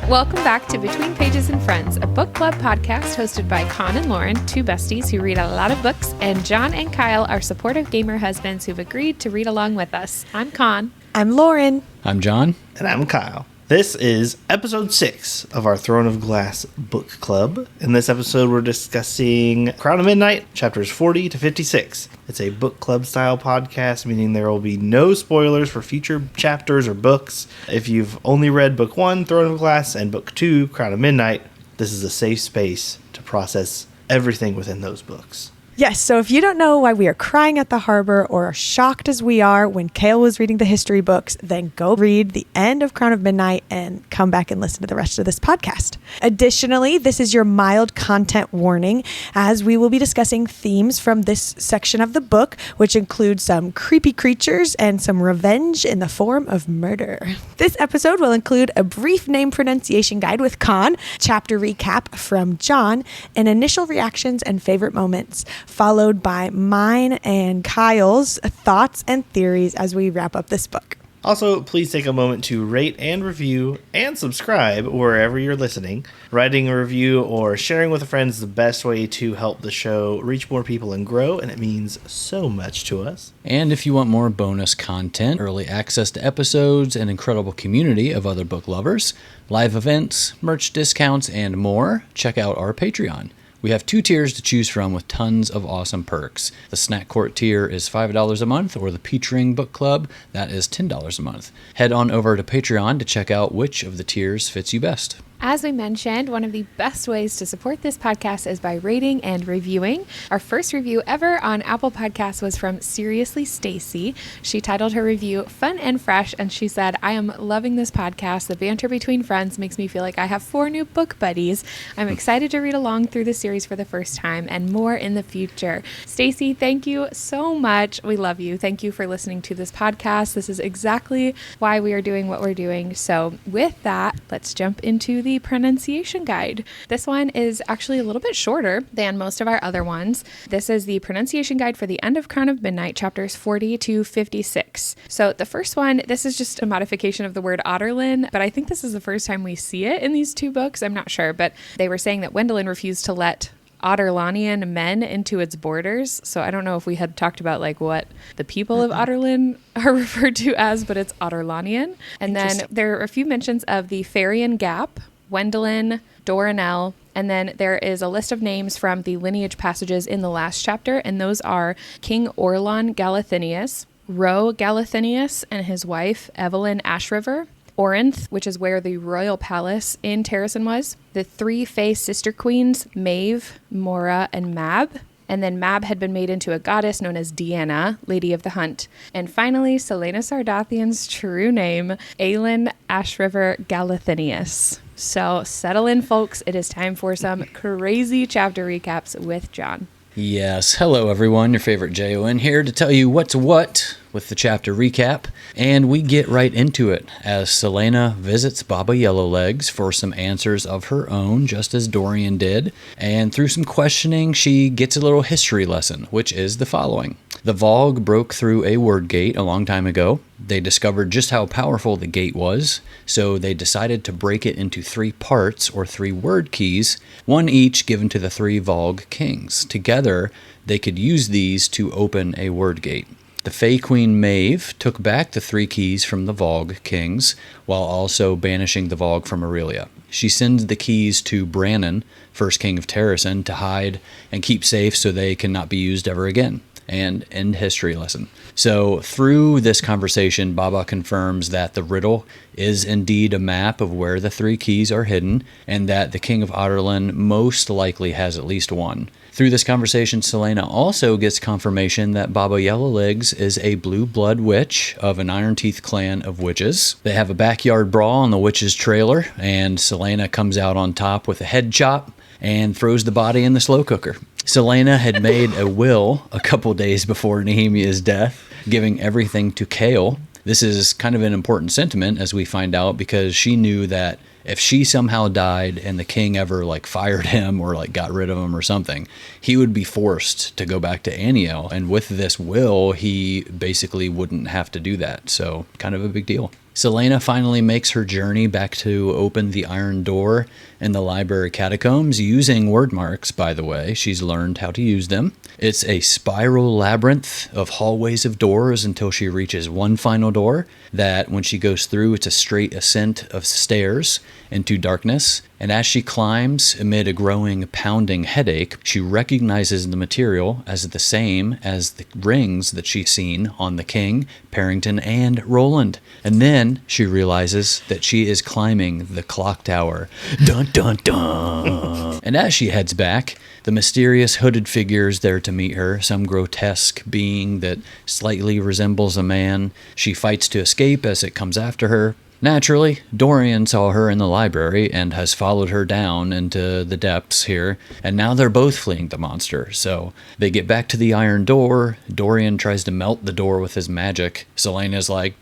Welcome back to Between Pages and Friends, a book club podcast hosted by Con and Lauren, two besties who read a lot of books, and John and Kyle, our supportive gamer husbands who've agreed to read along with us. I'm Con. I'm Lauren. I'm John. And I'm Kyle. This is episode 6 of our Throne of Glass book club. In this episode, we're discussing Crown of Midnight, chapters 40 to 56. It's a book club style podcast, meaning there will be no spoilers for future chapters or books. If you've only read book 1, Throne of Glass, and book 2, Crown of Midnight, this is a safe space to process everything within those books. Yes, so if you don't know why we are crying at the harbor or are shocked as we are when Kale was reading the history books, then go read the end of Crown of Midnight and come back and listen to the rest of this podcast. Additionally, this is your mild content warning, as we will be discussing themes from this section of the book, which include some creepy creatures and some revenge in the form of murder. This episode will include a brief name pronunciation guide with Con, chapter recap from John, and initial reactions and favorite moments, followed by mine and Kyle's thoughts and theories as we wrap up this book. Also, please take a moment to rate and review and subscribe wherever you're listening. Writing a review or sharing with a friend is the best way to help the show reach more people and grow, and it means so much to us. And if you want more bonus content, early access to episodes, an incredible community of other book lovers, live events, merch discounts, and more, check out our Patreon. We have 2 tiers to choose from with tons of awesome perks. The Snack Court tier is $5 a month, or the Peach Ring Book Club, that is $10 a month. Head on over to Patreon to check out which of the tiers fits you best. As we mentioned, one of the best ways to support this podcast is by rating and reviewing. Our first review ever on Apple Podcasts was from Seriously Stacy. She titled her review Fun and Fresh, and she said, "I am loving this podcast. The banter between friends makes me feel like I have 4 new book buddies. I'm excited to read along through the series for the first time and more in the future." Stacy, thank you so much. We love you. Thank you for listening to this podcast. This is exactly why we are doing what we're doing. So with that, let's jump into the pronunciation guide. This one is actually a little bit shorter than most of our other ones. This is the pronunciation guide for the end of Crown of Midnight, chapters 40 to 56. So the first one, this is just a modification of the word Otterlin, but I think this is the first time we see it in these 2 books. I'm not sure, but they were saying that Wendelin refused to let Otterlanian men into its borders. So I don't know if we had talked about like what the people of Otterlin are referred to as, but it's Otterlanian. And then there are a few mentions of the Farian Gap, Wendelin, Doranel, and then there is a list of names from the lineage passages in the last chapter, and those are King Orlon Galathinius, Ro Galathinius and his wife Evelyn Ashriver, Orinth, which is where the royal palace in Terrasen was, the 3 Fae sister queens, Maeve, Mora, and Mab. And then Mab had been made into a goddess known as Deanna, Lady of the Hunt. And finally, Selena Sardathian's true name, Aelin Ashriver Galathinius. So settle in, folks. It is time for some crazy chapter recaps with John. Yes, hello everyone, your favorite JON here to tell you what's what with the chapter recap, and we get right into it as Selena visits Baba Yellowlegs for some answers of her own, just as Dorian did, and through some questioning, she gets a little history lesson, which is the following. The Vogue broke through a word gate a long time ago. They discovered just how powerful the gate was, so they decided to break it into 3 parts, or 3 word keys, one each given to the 3 Vogue kings. Together, they could use these to open a word gate. The Fae Queen Maeve took back the 3 keys from the Vogue kings, while also banishing the Vogue from Aurelia. She sends the keys to Brannon, first king of Terrasen, to hide and keep safe so they cannot be used ever again. And end history lesson. So through this conversation, Baba confirms that the riddle is indeed a map of where the 3 keys are hidden, and that the King of Otterlin most likely has at least one. Through this conversation, Selena also gets confirmation that Baba Yellowlegs is a blue blood witch of an Iron Teeth clan of witches. They have a backyard brawl on the witch's trailer, and Selena comes out on top with a head chop and throws the body in the slow cooker. Selena had made a will a couple days before Nehemia's death, giving everything to Kale. This is kind of an important sentiment, as we find out, because she knew that if she somehow died and the king ever like fired him or like got rid of him or something, he would be forced to go back to Aniel. And with this will, he basically wouldn't have to do that. So kind of a big deal. Selena finally makes her journey back to open the iron door in the library catacombs using word marks, by the way. She's learned how to use them. It's a spiral labyrinth of hallways of doors until she reaches one final door that when she goes through, it's a straight ascent of stairs into darkness. And as she climbs amid a growing pounding headache, she recognizes the material as the same as the rings that she's seen on the king, Parrington, and Roland. And then she realizes that she is climbing the clock tower. Dun dun dun! And as she heads back, the mysterious hooded figures there to meet her, some grotesque being that slightly resembles a man. She fights to escape as it comes after her. Naturally, Dorian saw her in the library and has followed her down into the depths here, and now they're both fleeing the monster. So they get back to the iron door. Dorian tries to melt the door with his magic. Selena's like,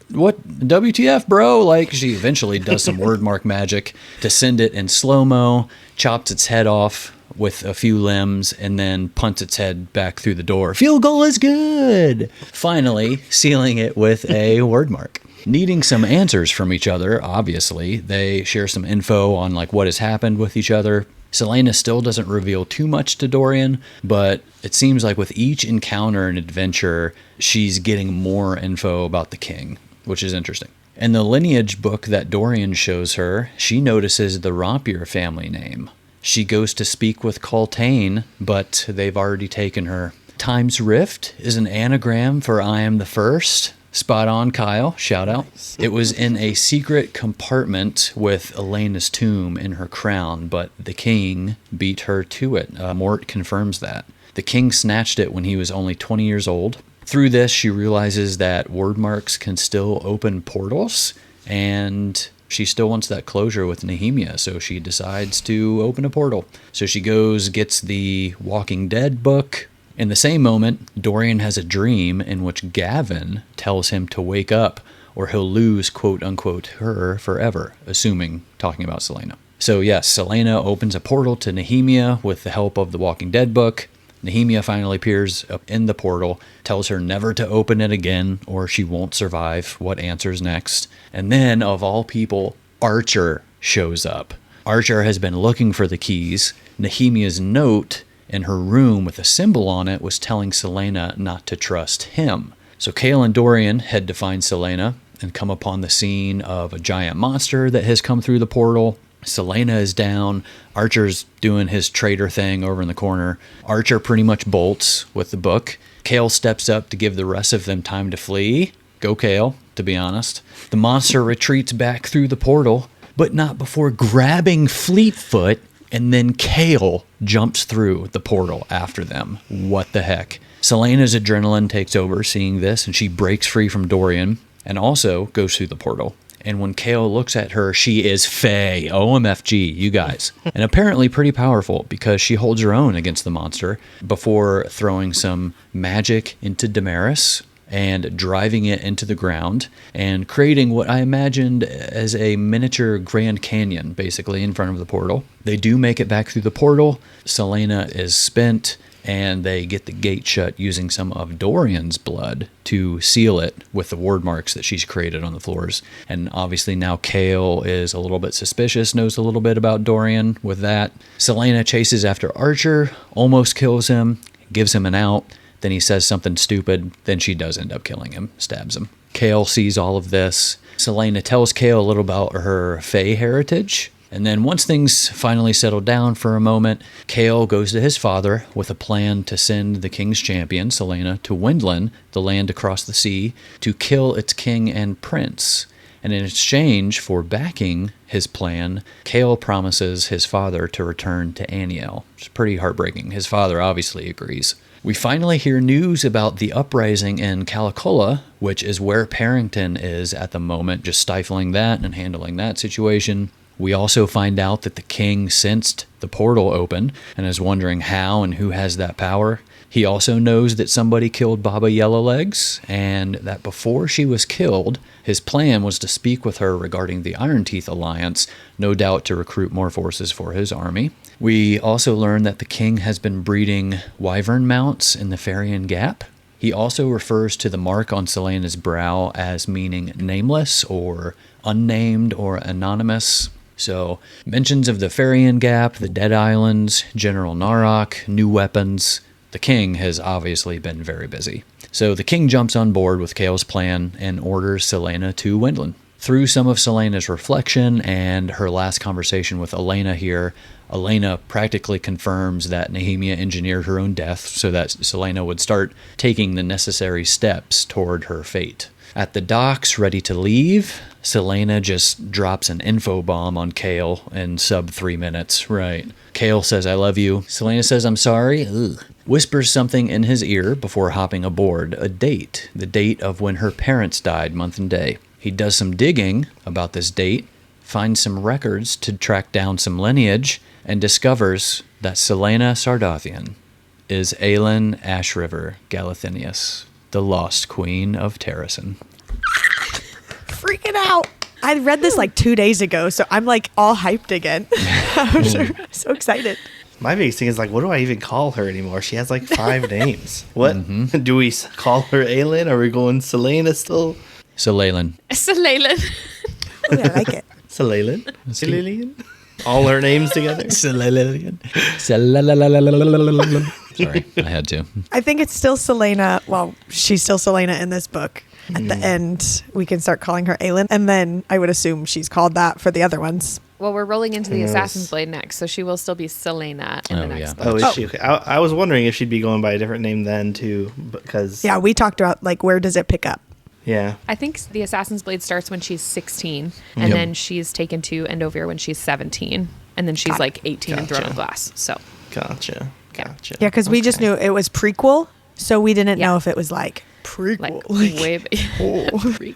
what? WTF, bro? Like, she eventually does some word mark magic to send it in slow-mo, chops its head off with a few limbs, and then punts its head back through the door. Field goal is good! Finally, sealing it with a word mark. Needing some answers from each other, obviously, they share some info on like what has happened with each other. Selena still doesn't reveal too much to Dorian, but it seems like with each encounter and adventure, she's getting more info about the king, which is interesting. In the lineage book that Dorian shows her, she notices the Rompier family name. She goes to speak with Coltane, but they've already taken her. Time's Rift is an anagram for I am the first. Spot on, Kyle. Shout out. Nice. It was in a secret compartment with Elena's tomb in her crown, but the king beat her to it. Mort confirms that. The king snatched it when he was only 20 years old. Through this, she realizes that word marks can still open portals, and she still wants that closure with Nemia, so she decides to open a portal. So she goes, gets the Walking Dead book. In the same moment, Dorian has a dream in which Gavin tells him to wake up or he'll lose, quote-unquote, her forever, assuming, talking about Selena. So yes, Selena opens a portal to Nemia with the help of the Walking Dead book. Nemia finally appears up in the portal, tells her never to open it again or she won't survive. What answers next? And then, of all people, Archer shows up. Archer has been looking for the keys. Nehemia's note in her room with a symbol on it was telling Selena not to trust him. So Kale and Dorian head to find Selena and come upon the scene of a giant monster that has come through the portal. Selena is down. Archer's doing his traitor thing over in the corner. Archer pretty much bolts with the book. Kale steps up to give the rest of them time to flee. Go Kale, to be honest. The monster retreats back through the portal, but not before grabbing Fleetfoot, and then Kale jumps through the portal after them. What the heck? Selena's adrenaline takes over seeing this, and she breaks free from Dorian and also goes through the portal. And when Kale looks at her, she is Faye. OMFG, you guys. And apparently pretty powerful because she holds her own against the monster before throwing some magic into Damaris and driving it into the ground and creating what I imagined as a miniature Grand Canyon, basically, in front of the portal. They do make it back through the portal. Selena is spent, and they get the gate shut using some of Dorian's blood to seal it with the word marks that she's created on the floors. And obviously now Kale is a little bit suspicious, knows a little bit about Dorian with that. Selena chases after Archer, almost kills him, gives him an out. Then he says something stupid. Then she does end up killing him, stabs him. Kale sees all of this. Selena tells Kale a little about her Fae heritage. And then once things finally settle down for a moment, Kale goes to his father with a plan to send the king's champion, Selena, to Wendlin, the land across the sea, to kill its king and prince. And in exchange for backing his plan, Kale promises his father to return to Aniel. It's pretty heartbreaking. His father obviously agrees. We finally hear news about the uprising in Calacola, which is where Parrington is at the moment, just stifling that and handling that situation. We also find out that the king sensed the portal open and is wondering how and who has that power. He also knows that somebody killed Baba Yellowlegs, and that before she was killed, his plan was to speak with her regarding the Iron Teeth Alliance, no doubt to recruit more forces for his army. We also learn that the king has been breeding wyvern mounts in the Farian Gap. He also refers to the mark on Selena's brow as meaning nameless or unnamed or anonymous. So, mentions of the Farian Gap, the Dead Islands, General Narok, new weapons. The king has obviously been very busy. So the king jumps on board with Chaol's plan and orders Selena to Wendland. Through some of Selena's reflection and her last conversation with Elena here, Elena practically confirms that Nemia engineered her own death so that Selena would start taking the necessary steps toward her fate. At the docks, ready to leave, Selena just drops an info bomb on Chaol in sub 3 minutes. Right. Chaol says, "I love you." Selena says, "I'm sorry." Ugh. Whispers something in his ear before hopping aboard, a date, the date of when her parents died, month and day. He does some digging about this date, finds some records to track down some lineage, and discovers that Selena Sardathian is Aelin Ashriver Galathinius, the lost queen of Terrasen. Freaking out. I read this like 2 days ago, so I'm like all hyped again. I'm so excited. My biggest thing is like, what do I even call her anymore? She has like 5 names. What? Do we call her Aelin? Are we going Selena still? Selena. Selena. Oh, yeah, I like it. Selena? Selena? All her names together? Selena. Sorry, I had to. I think it's still Selena. Well, she's still Selena in this book. At the end, we can start calling her Aelin. And then I would assume she's called that for the other ones. Well, we're rolling into the Assassin's Blade next, so she will still be Selena in the next book. Oh, is she? Okay. I was wondering if she'd be going by a different name then, too, because... Yeah, we talked about, like, where does it pick up? Yeah. I think the Assassin's Blade starts when she's 16, and then she's taken to Endovir when she's 17, and then she's like 18 in Throne of Glass. So Gotcha. Yeah, because we just knew it was prequel, so we didn't know if it was, like, prequel.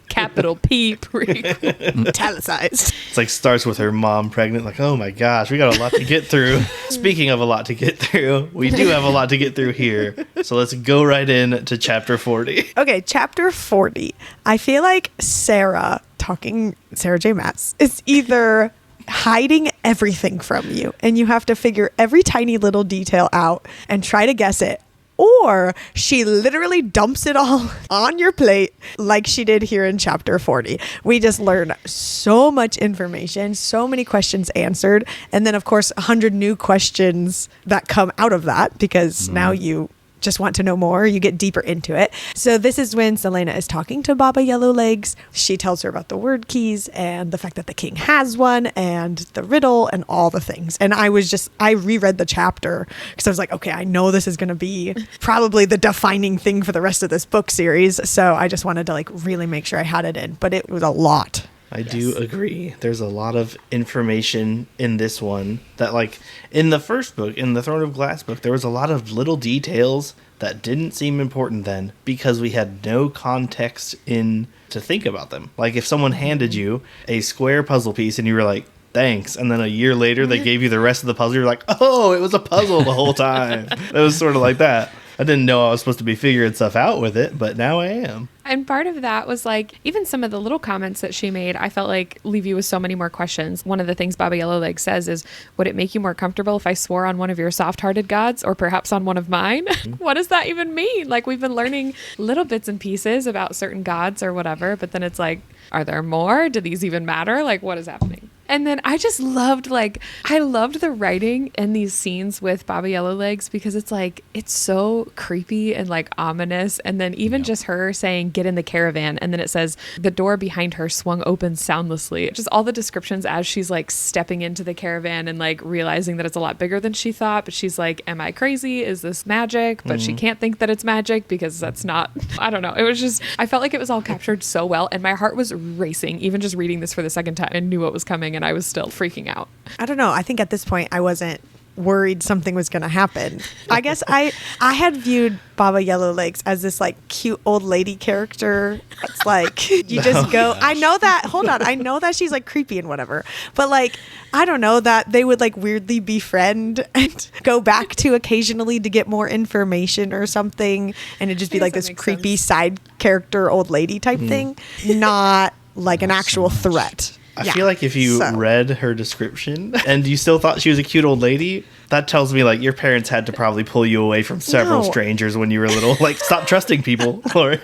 Capital P prequel. Italicized. It's like starts with her mom pregnant, like, oh my gosh, we got a lot to get through. Speaking of a lot to get through, we do have a lot to get through here. So let's go right in to chapter 40. Okay, chapter 40. I feel like Sarah J. Maas, is either hiding everything from you and you have to figure every tiny little detail out and try to guess it, or she literally dumps it all on your plate like she did here in chapter 40. We just learned so much information, so many questions answered, and then of course 100 new questions that come out of that because now you just want to know more, you get deeper into it. So this is when Selena is talking to Baba Yellowlegs. She tells her about the word keys and the fact that the king has one and the riddle and all the things. And I reread the chapter because I was like, okay, I know this is going to be probably the defining thing for the rest of this book series. So I just wanted to like really make sure I had it in, but it was a lot. I do agree. There's a lot of information in this one that, like, in the first book, in the Throne of Glass book, there was a lot of little details that didn't seem important then because we had no context in to think about them. Like, if someone handed you a square puzzle piece and you were like, thanks, and then a year later they gave you the rest of the puzzle, you're like, oh, it was a puzzle the whole time. It was sort of like that. I didn't know I was supposed to be figuring stuff out with it, but now I am. And part of that was like, even some of the little comments that she made, I felt like leave you with so many more questions. One of the things Baba Yellowlegs says is, would it make you more comfortable if I swore on one of your soft-hearted gods or perhaps on one of mine? What does that even mean? Like, we've been learning little bits and pieces about certain gods or whatever, but then it's like, are there more? Do these even matter? Like, what is happening? And then I just loved, I loved the writing in these scenes with Baba Yellowlegs because it's like, it's so creepy and like ominous. And then even just her saying, get in the caravan. And then it says the door behind her swung open soundlessly. Just all the descriptions as she's like stepping into the caravan and like realizing that it's a lot bigger than she thought. But she's like, am I crazy? Is this magic? But she can't think that it's magic because that's not, I don't know. It was just, I felt like it was all captured so well. And my heart was racing, even just reading this for the second time. I knew what was coming and I was still freaking out. I don't know. I think at this point I wasn't worried something was going to happen. I guess I had viewed Baba Yellowlegs as this like cute old lady character. It's like you just go. Gosh. I know that. Hold on. I know that she's like creepy and whatever, but like I don't know that they would like weirdly befriend and go back to occasionally to get more information or something, and it'd just be like this creepy side character old lady type thing, not like an actual threat. I feel like if you read her description and you still thought she was a cute old lady, that tells me like your parents had to probably pull you away from several strangers when you were little. Like, stop trusting people. Or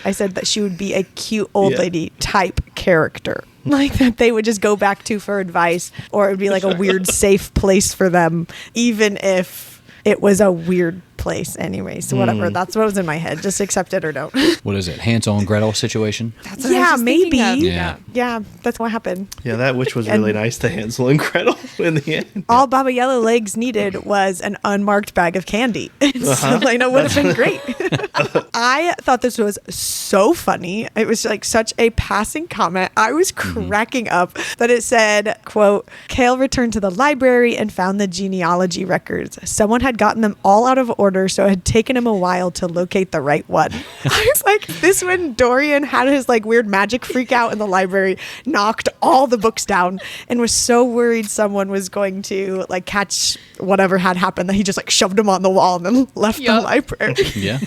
I said that she would be a cute old lady type character. Like that they would just go back to for advice, or it would be like a weird safe place for them, even if it was a weird place anyway. So whatever, that's what was in my head. Just accept it or don't. What is it? Hansel and Gretel situation? That's what I was just maybe. thinking of. Yeah. Yeah, that's what happened. yeah, that witch was really nice to Hansel and Gretel in the end. All Baba Yellowlegs needed was an unmarked bag of candy. Selena would have been great. I thought this was so funny. It was like such a passing comment. I was cracking up that it said, quote, Kale returned to the library and found the genealogy records. Someone had gotten them all out of order, so it had taken him a while to locate the right one. I was like, this when Dorian had his like weird magic freak out in the library, knocked all the books down, and was so worried someone was going to like catch whatever had happened that he just like shoved them on the wall and then left the library. Yeah.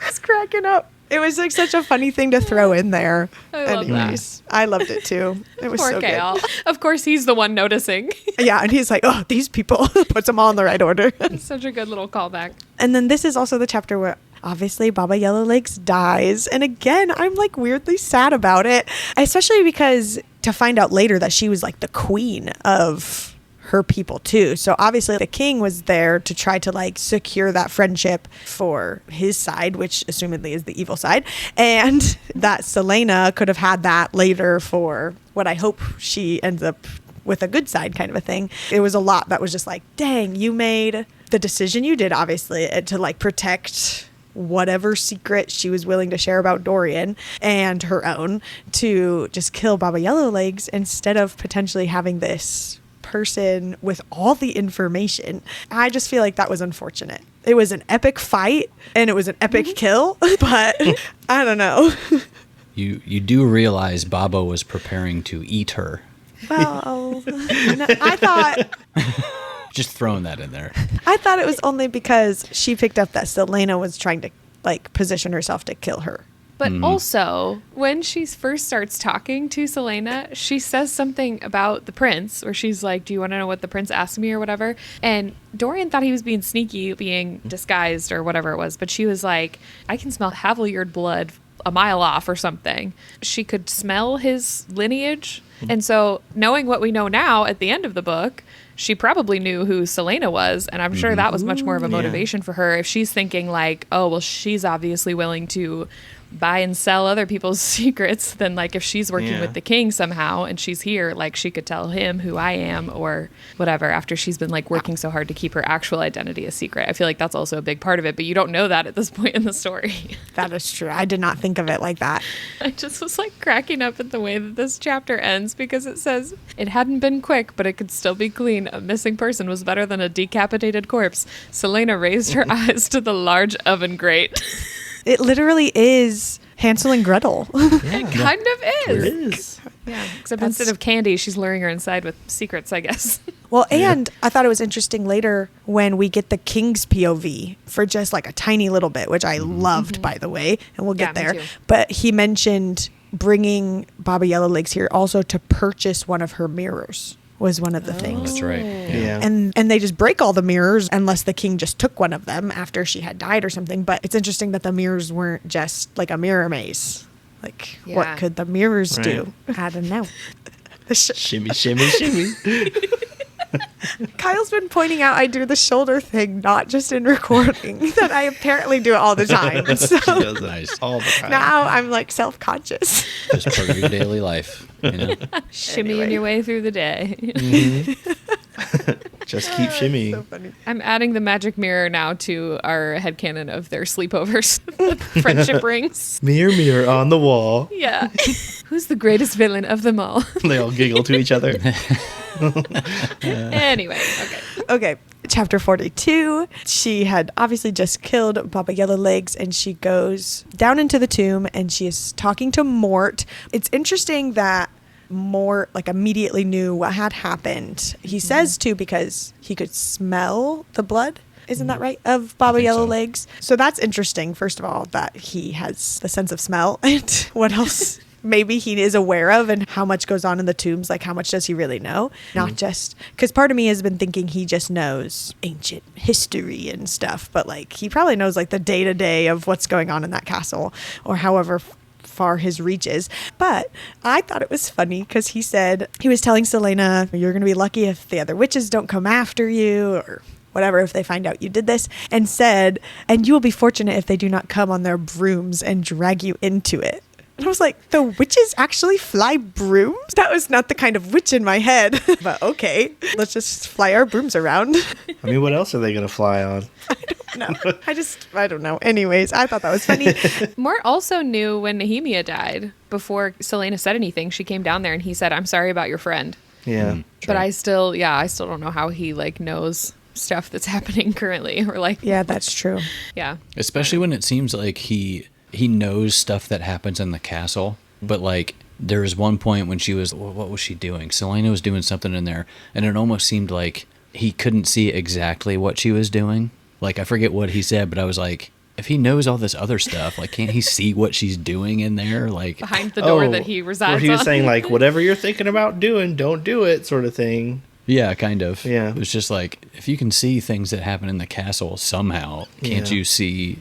I was cracking up. It was like such a funny thing to throw in there. I love Anyways, I loved it too. It was Poor so Kale. good. Of course, he's the one noticing. Yeah, and he's like, oh, these people, puts them all in the right order. Such a good little callback. And then this is also the chapter where obviously Baba Yellowlegs dies. And again, I'm like weirdly sad about it, especially because to find out later that she was like the queen of her people too. So obviously the king was there to try to like secure that friendship for his side, which assumedly is the evil side. And that Selena could have had that later for what I hope she ends up with a good side kind of a thing. It was a lot that was just like, dang, you made the decision you did, obviously, to like protect whatever secret she was willing to share about Dorian and her own, to just kill Baba Yellowlegs instead of potentially having this person with all the information. I just feel like that was unfortunate. It was an epic fight and it was an epic kill, but I don't know. You do realize Baba was preparing to eat her. Well, I thought Just throwing that in there. I thought it was only because she picked up that Selena was trying to like position herself to kill her. But also, when she first starts talking to Selena, she says something about the prince, where she's like, do you want to know what the prince asked me or whatever? And Dorian thought he was being sneaky, being disguised or whatever it was. But she was like, I can smell Haviliard blood a mile off or something. She could smell his lineage. And so knowing what we know now at the end of the book, she probably knew who Selena was. And I'm sure that was much more of a motivation for her. If she's thinking like, oh, well, she's obviously willing to buy and sell other people's secrets, then like if she's working with the king somehow and she's here, like she could tell him who I am or whatever after she's been like working so hard to keep her actual identity a secret. I feel like that's also a big part of it, but you don't know that at this point in the story. That is true. I did not think of it like that. I just was like cracking up at the way that this chapter ends, because it says it hadn't been quick, but it could still be clean. A missing person was better than a decapitated corpse. Selena raised her eyes to the large oven grate. It literally is Hansel and Gretel. It kind of is. It is. Yeah, except instead of candy, she's luring her inside with secrets, I guess. Well, and I thought it was interesting later when we get the king's POV for just like a tiny little bit, which I loved, by the way, and we'll get Yeah, me there. too. But he mentioned bringing Baba Yellowlegs here also to purchase one of her mirrors was one of the things. That's right. Yeah. And they just break all the mirrors unless the king just took one of them after she had died or something. But it's interesting that the mirrors weren't just like a mirror maze. Like, what Yeah. could the mirrors do? I don't know. Shimmy, shimmy, shimmy. Kyle's been pointing out I do the shoulder thing, not just in recording, that I apparently do it all the time. So She does it Nice. all the time. now I'm like self-conscious. Just part of your daily life. You know? Shimmying Anyway. your way through the day. Just keep shimmying. So funny. I'm adding the magic mirror now to our headcanon of their sleepovers. Friendship rings. Mirror, mirror on the wall. Yeah. Who's the greatest villain of them all? They all giggle to each other. Anyway, okay. Okay. Chapter 42, she had obviously just killed Baba Yellowlegs, and she goes down into the tomb and she is talking to Mort. It's interesting that Mort immediately knew what had happened. He says too, because he could smell the blood. Isn't that right? Of Baba Yellowlegs. So that's interesting, first of all, that he has the sense of smell. And what else maybe he is aware of, and how much goes on in the tombs, how much does he really know? Not just because part of me has been thinking he just knows ancient history and stuff, but he probably knows the day-to-day of what's going on in that castle, or however far his reach is. But I thought it was funny because he said, he was telling Selena, you're going to be lucky if the other witches don't come after you, or whatever, if they find out you did this, and said, and you will be fortunate if they do not come on their brooms and drag you into it. And I was like, the witches actually fly brooms? That was not the kind of witch in my head. But okay, let's just fly our brooms around. I mean, what else are they going to fly on? No, I don't know. Anyways, I thought that was funny. Mort also knew when Nehemia died. Before Selena said anything, she came down there and he said, I'm sorry about your friend. Yeah. But I still don't know how he knows stuff that's happening currently, or yeah, that's true. Yeah. Especially when it seems like he knows stuff that happens in the castle, but there was one point when she was, what was she doing? Selena was doing something in there, and it almost seemed like he couldn't see exactly what she was doing. I forget what he said, but I was like, if he knows all this other stuff, can't he see what she's doing in there? Behind the door that he resides on. Where he was saying, whatever you're thinking about doing, don't do it, sort of thing. Yeah, kind of. Yeah. It was just if you can see things that happen in the castle somehow, can't you see,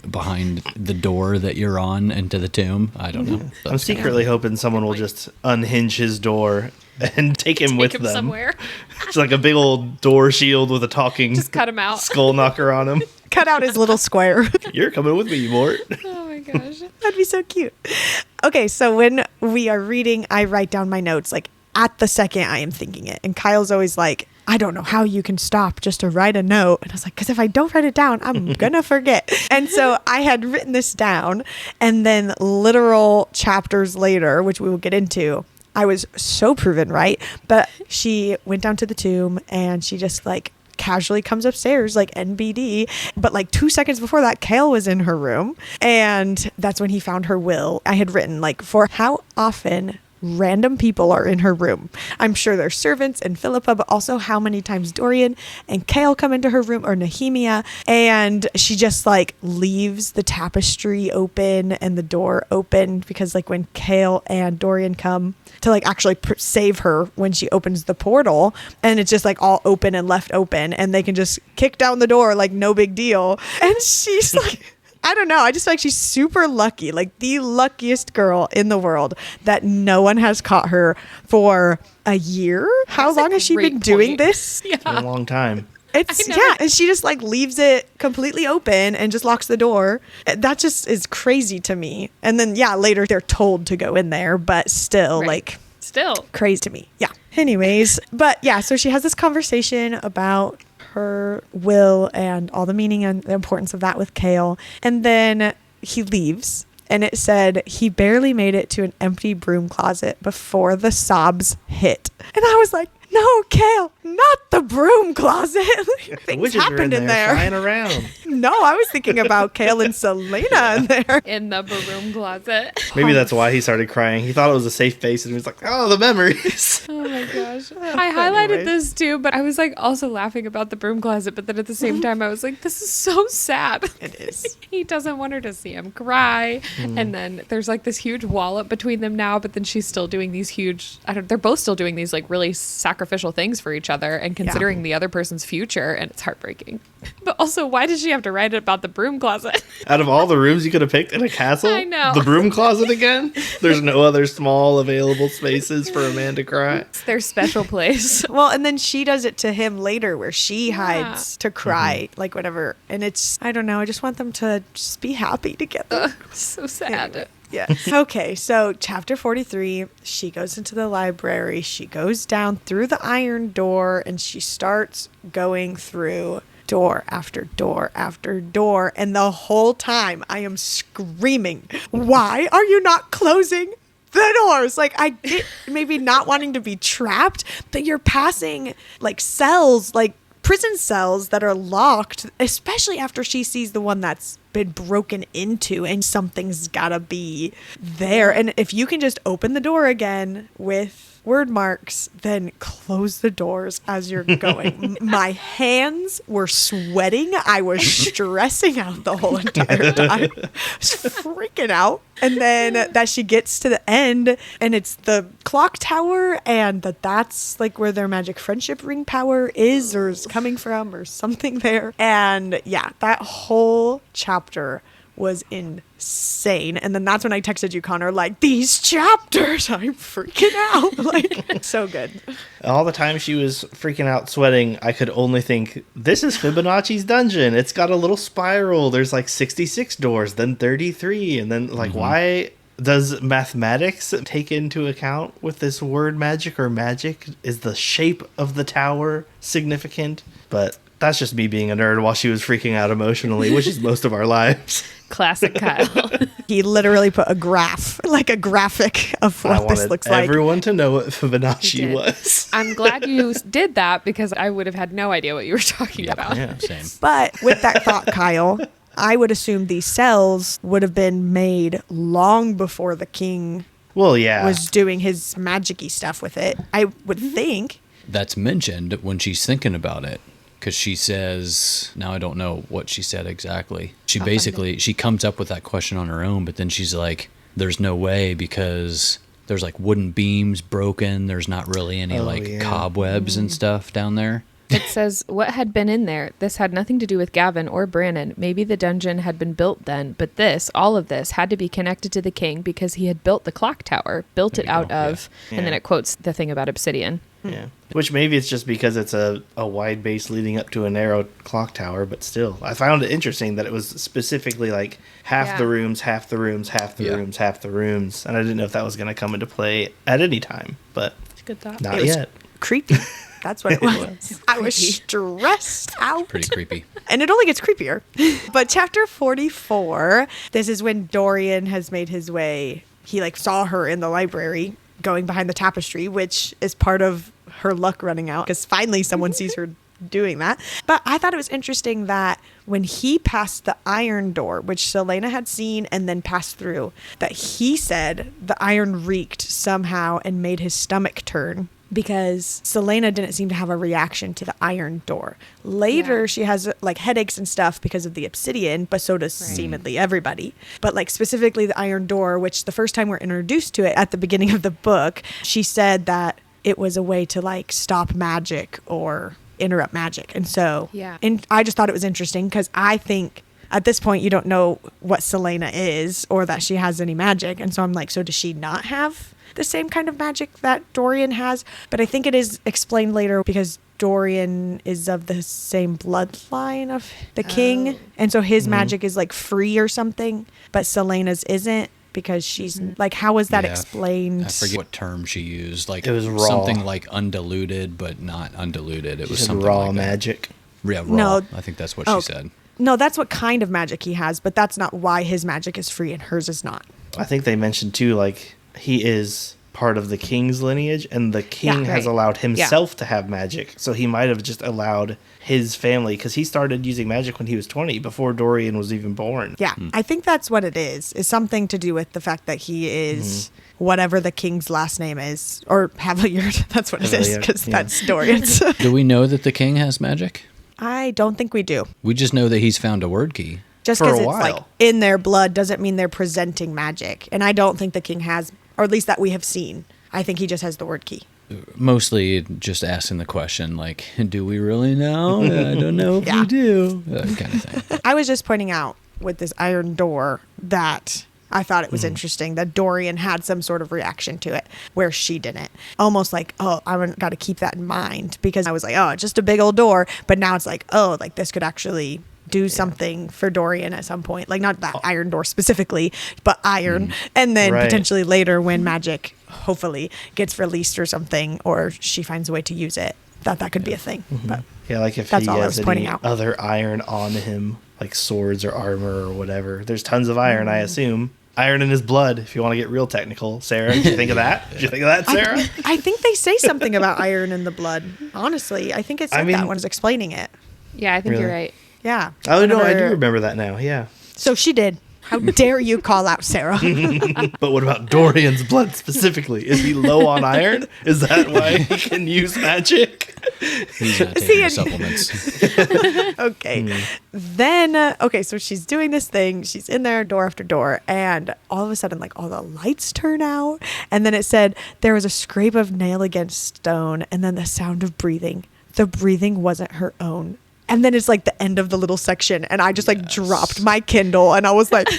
behind the door that you're on into the tomb? I don't know. I'm secretly hoping someone will just unhinge his door and take him with them. Somewhere. It's a big old door shield with a talking Just cut him out. skull knocker on him. Cut out his little square. You're coming with me, Mort. Oh my gosh. That'd be so cute. Okay, so when we are reading, I write down my notes at the second I am thinking it. And Kyle's always like, I don't know how you can stop just to write a note. And I was like, because if I don't write it down, I'm going to forget. And so I had written this down, and then literal chapters later, which we will get into, I was so proven right. But she went down to the tomb and she just casually comes upstairs NBD. But 2 seconds before that, Kale was in her room. And that's when he found her will. I had written for how often random people are in her room. I'm sure there's servants and Philippa, but also how many times Dorian and Kale come into her room, or Nehemia, and she just leaves the tapestry open and the door open, because when Kale and Dorian come to actually save her when she opens the portal, and it's just all open and left open, and they can just kick down the door no big deal. And she's I don't know. I just feel she's super lucky, the luckiest girl in the world, that no one has caught her for a year. How long has she been doing this? Yeah. For a long time. It's and she just leaves it completely open and just locks the door. That just is crazy to me. And then later they're told to go in there, but still still crazy to me. Yeah. Anyways, but so she has this conversation about her will and all the meaning and the importance of that with Kale. And then he leaves, and it said he barely made it to an empty broom closet before the sobs hit. And I was like, no, Kale, not the broom closet. Things happened in there. Flying around. No, I was thinking about Kale and Selena in there. In the broom closet. Maybe that's why he started crying. He thought it was a safe place, and he was like, oh, the memories. Oh my gosh. I highlighted this too, but I was also laughing about the broom closet, but then at the same time I was like, this is so sad. It is. He doesn't want her to see him cry. And then there's this huge wallop between them now, but then she's still doing these huge, they're both still doing these really sacrificial things for each other and considering the other person's future, and it's heartbreaking. But also, why did she have to write it about the broom closet? Out of all the rooms you could have picked in a castle, I know. The broom closet again? There's no other small available spaces for a man to cry. It's their special place. Well, and then she does it to him later, where she hides to cry, whatever. And it's, I don't know, I just want them to just be happy together. So sad. Anyway. Yeah. Okay, so chapter 43, she goes into the library. She goes down through the iron door, and she starts going through door after door after door. And the whole time I am screaming, why are you not closing the doors? I get maybe not wanting to be trapped, but you're passing cells, prison cells that are locked, especially after she sees the one that's been broken into and something's gotta be there. And if you can just open the door again with word marks, then close the doors as you're going. My hands were sweating. I was stressing out the whole entire time. I was freaking out. And then that she gets to the end and it's the clock tower, and that's like where their magic friendship ring power is or is coming from or something there. And yeah, that whole chapter was insane. And then that's when I texted you, Connor, like, these chapters, I'm freaking out. Like, so good. All the time she was freaking out, sweating, I could only think, this is Fibonacci's dungeon. It's got a little spiral. There's like 66 doors, then 33. And then, like, why does mathematics take into account with this word magic or magic? Is the shape of the tower significant? But that's just me being a nerd while she was freaking out emotionally, which is most of our lives. Classic Kyle. He literally put a graph, like a graphic of what this looks like. Everyone to know what Fibonacci was. I'm glad you did that because I would have had no idea what you were talking about. Yeah, same. But with that thought, Kyle, I would assume these cells would have been made long before the king was doing his magic-y stuff with it. I would think. That's mentioned when she's thinking about it. Because she says, now I don't know what she said exactly. She she comes up with that question on her own, but then she's like, there's no way because there's like wooden beams broken. There's not really any cobwebs and stuff down there. It says, what had been in there? This had nothing to do with Gavin or Brannon. Maybe the dungeon had been built then, but all of this had to be connected to the king because he had built the clock tower, built it out of, and then it quotes the thing about obsidian. Yeah. Which maybe it's just because it's a wide base leading up to a narrow clock tower, but still. I found it interesting that it was specifically like half the rooms, half the rooms, half the rooms, half the rooms. And I didn't know if that was going to come into play at any time, but It's a good thought. not yet. Creepy. That's what it was. I was stressed out. Pretty creepy. And it only gets creepier. But chapter 44, this is when Dorian has made his way. He like saw her in the library going behind the tapestry, which is part of her luck running out because finally someone sees her doing that. But I thought it was interesting that when he passed the iron door, which Selena had seen and then passed through, that he said the iron reeked somehow and made his stomach turn because Selena didn't seem to have a reaction to the iron door. Later, she has like headaches and stuff because of the obsidian, but so does seemingly everybody. But like specifically the iron door, which the first time we're introduced to it at the beginning of the book, she said that it was a way to like stop magic or interrupt magic. And so, and I just thought it was interesting because I think at this point you don't know what Selena is or that she has any magic. And so I'm like, so does she not have the same kind of magic that Dorian has? But I think it is explained later because Dorian is of the same bloodline of the king. And so his magic is like free or something, but Selena's isn't because she's like, how was that explained? I forget what term she used. Like it was raw. Something like undiluted, but not undiluted. It was something raw like magic. Yeah, raw. No. I think that's what she said. No, that's what kind of magic he has, but that's not why his magic is free and hers is not. I think they mentioned too, like he is part of the king's lineage and the king has allowed himself to have magic. So he might have just allowed his family because he started using magic when he was 20 before Dorian was even born. Yeah, I think that's what it is something to do with the fact that he is whatever the king's last name is, or Haviliard. That's what it is because that's Dorian's. Do we know that the king has magic? I don't think we do. We just know that he's found a word key. Just because it's like in their blood doesn't mean they're presenting magic. And I don't think the king has, or at least that we have seen. I think he just has the word key. Mostly just asking the question, like, do we really know? I don't know if we do. That kind of thing. I was just pointing out with this iron door that I thought it was interesting that Dorian had some sort of reaction to it where she didn't. Almost like, oh, I've got to keep that in mind because I was like, oh, it's just a big old door. But now it's like, oh, like this could actually do something for Dorian at some point. Like not that iron door specifically, but iron. And then potentially later when magic hopefully gets released or something, or she finds a way to use it, that could be a thing. But yeah, like if he has any other iron on him, like swords or armor or whatever. There's tons of iron, I assume. iron in his blood, if you want to get real technical. Sarah, did you think of that? Did you think of that, Sarah? I think they say something about iron in the blood. Honestly, I think it's that one is explaining it. Yeah, I think Really? you're right. Yeah. Oh, no, I do remember that now, yeah. So she did. How dare you call out Sarah? But what about Dorian's blood specifically? Is he low on iron? Is that why he can use magic? He's not taking the supplements. Okay. Then, so she's doing this thing. She's in there door after door. And all of a sudden, like, all the lights turn out. And then it said there was a scrape of nail against stone. And then the sound of breathing. The breathing wasn't her own. And then it's like the end of the little section. And I just like dropped my Kindle and I was like,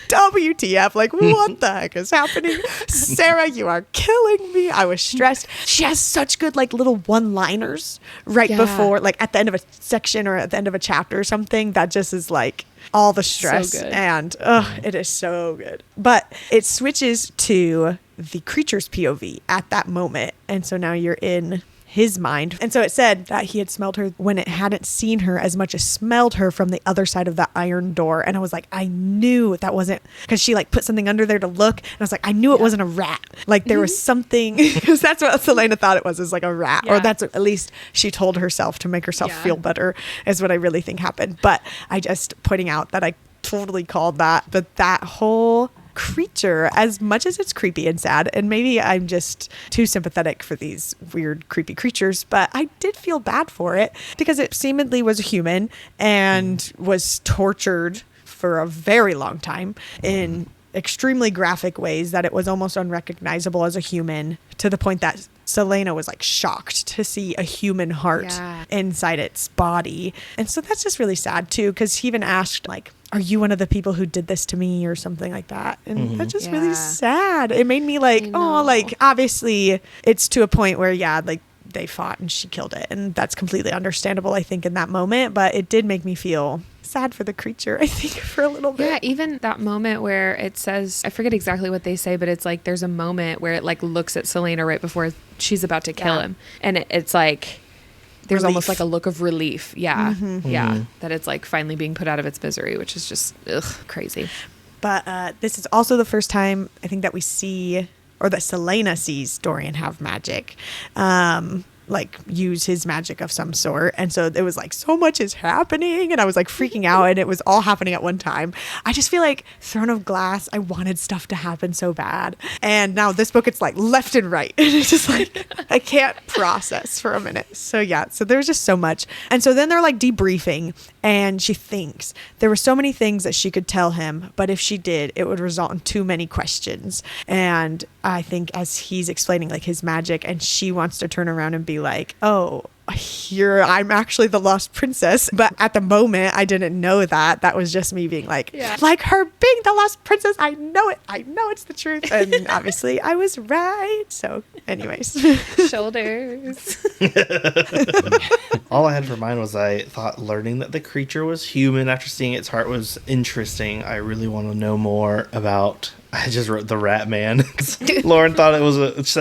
WTF, like what the heck is happening? Sarah, you are killing me. I was stressed. She has such good like little one-liners right before, like at the end of a section or at the end of a chapter or something that just is like all the stress. So good. And it is so good. But it switches to the creature's POV at that moment. And so now you're in his mind. And so it said that he had smelled her when it hadn't seen her as much as smelled her from the other side of the iron door. And I was like, I knew that wasn't, because she like put something under there to look. And I was like, I knew it wasn't a rat. Like there was something, because that's what Selena thought it was like a rat. Or that's what, at least she told herself to make herself feel better is what I really think happened. But I just pointing out that I totally called that. But that whole creature, as much as it's creepy and sad, and maybe I'm just too sympathetic for these weird creepy creatures, but I did feel bad for it because it seemingly was a human and was tortured for a very long time in extremely graphic ways that it was almost unrecognizable as a human, to the point that Selena was like shocked to see a human heart inside its body. And so that's just really sad too, because he even asked like, are you one of the people who did this to me or something like that? And that's just really sad. It made me like, oh, like obviously it's to a point where like they fought and she killed it, and that's completely understandable I think in that moment, but it did make me feel sad for the creature, I think, for a little bit. Yeah, even that moment where it says, I forget exactly what they say, but it's like there's a moment where it like looks at Selena right before she's about to kill him, and it's like there's almost like a look of relief. That it's like finally being put out of its misery, which is just crazy. But this is also the first time I think that we see, or that Selena sees Dorian have magic, like use his magic of some sort. And so it was like so much is happening and I was like freaking out and it was all happening at one time. I just feel like Throne of Glass, I wanted stuff to happen so bad, and now this book it's like left and right and it's just like I can't process for a minute. So so there's just so much. And so then they're like debriefing and she thinks there were so many things that she could tell him, but if she did it would result in too many questions. And I think as he's explaining like his magic, and she wants to turn around and be like, oh, I'm actually the lost princess, but at the moment I didn't know that was just me being like her being the lost princess, I know it's the truth, and obviously I was right. So anyways, Shoulders. All I had for mine was I thought learning that the creature was human after seeing its heart was interesting. I really want to know more about, I just wrote the rat man. Lauren thought it's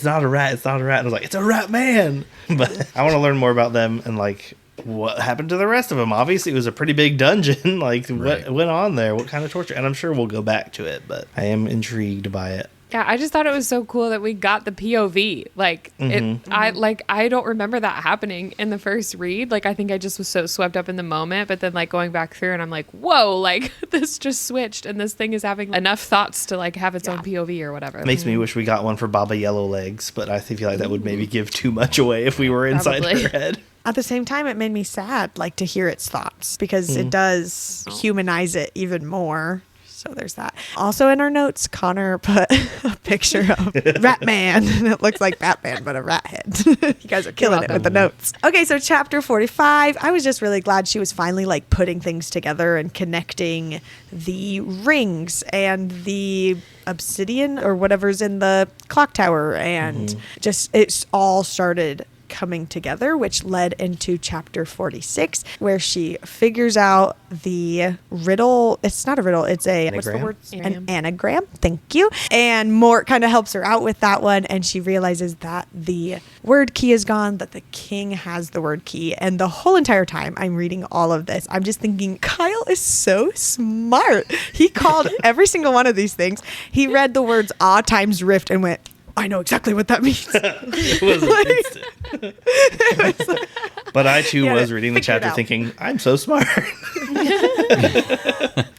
not a rat. And I was like, it's a rat man. But I want to learn more about them and like what happened to the rest of them. Obviously it was a pretty big dungeon. Like what went on there? What kind of torture? And I'm sure we'll go back to it, but I am intrigued by it. Yeah, I just thought it was so cool that we got the POV. Like I don't remember that happening in the first read. Like I think I just was so swept up in the moment, but then like going back through and I'm like, whoa, like this just switched and this thing is having enough thoughts to like have its own POV or whatever. It makes me wish we got one for Baba Yellowlegs, but I feel like that would maybe give too much away if we were inside her head. At the same time, it made me sad, like to hear its thoughts, because it does humanize it even more. So there's that. Also in our notes, Connor put a picture of Ratman, and it looks like Batman, but a rat head. You guys are killing it with the notes. Okay, so chapter 45. I was just really glad she was finally like putting things together and connecting the rings and the obsidian or whatever's in the clock tower, and just it's all started coming together, which led into chapter 46, where she figures out the riddle. It's not a riddle. It's a, what's the word? An anagram. Thank you. And Mort kind of helps her out with that one. And she realizes that the word key is gone, that the king has the word key. And the whole entire time I'm reading all of this, I'm just thinking, Kyle is so smart. He called every single one of these things. He read the words times rift and went, I know exactly what that means. But I too was reading the chapter thinking, I'm so smart.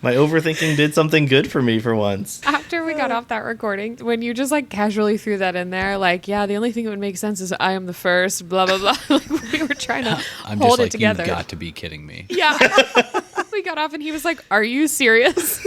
My overthinking did something good for me for once. After we got off that recording, when you just like casually threw that in there, like, yeah, the only thing that would make sense is I am the first, blah, blah, blah. Like, we were trying to hold it together. You've got to be kidding me. Yeah. We got off and he was like, are you serious?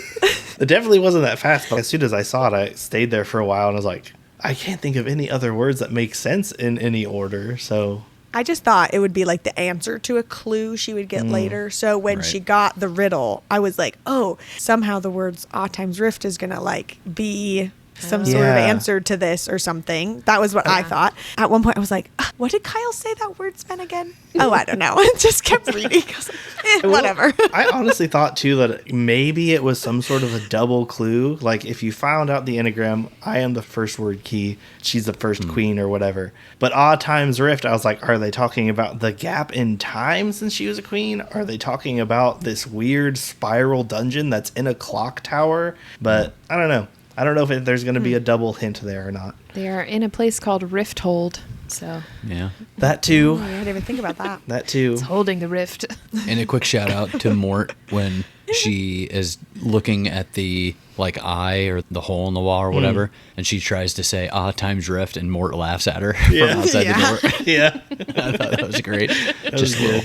It definitely wasn't that fast, but as soon as I saw it, I stayed there for a while and I was like, I can't think of any other words that make sense in any order, so... I just thought it would be like the answer to a clue she would get later. So when she got the riddle, I was like, oh, somehow the words times rift is going to like be some sort of answer to this or something. That was what I thought. At one point I was like, what did Kyle say that word's meant again? Oh, I don't know. I just kept reading. I was like, whatever. I honestly thought too that maybe it was some sort of a double clue. Like if you found out the anagram, I am the first word key, she's the first queen or whatever. But times rift, I was like, are they talking about the gap in time since she was a queen? Are they talking about this weird spiral dungeon that's in a clock tower? But I don't know. I don't know if there's going to be a double hint there or not. They are in a place called Rifthold, so... Yeah. That too. I didn't even think about that. That too. It's holding the rift. And a quick shout out to Mort when she is looking at the like eye or the hole in the wall or whatever, and she tries to say times rift, and Mort laughs at her from outside the door. Yeah. I thought that was great. Just a little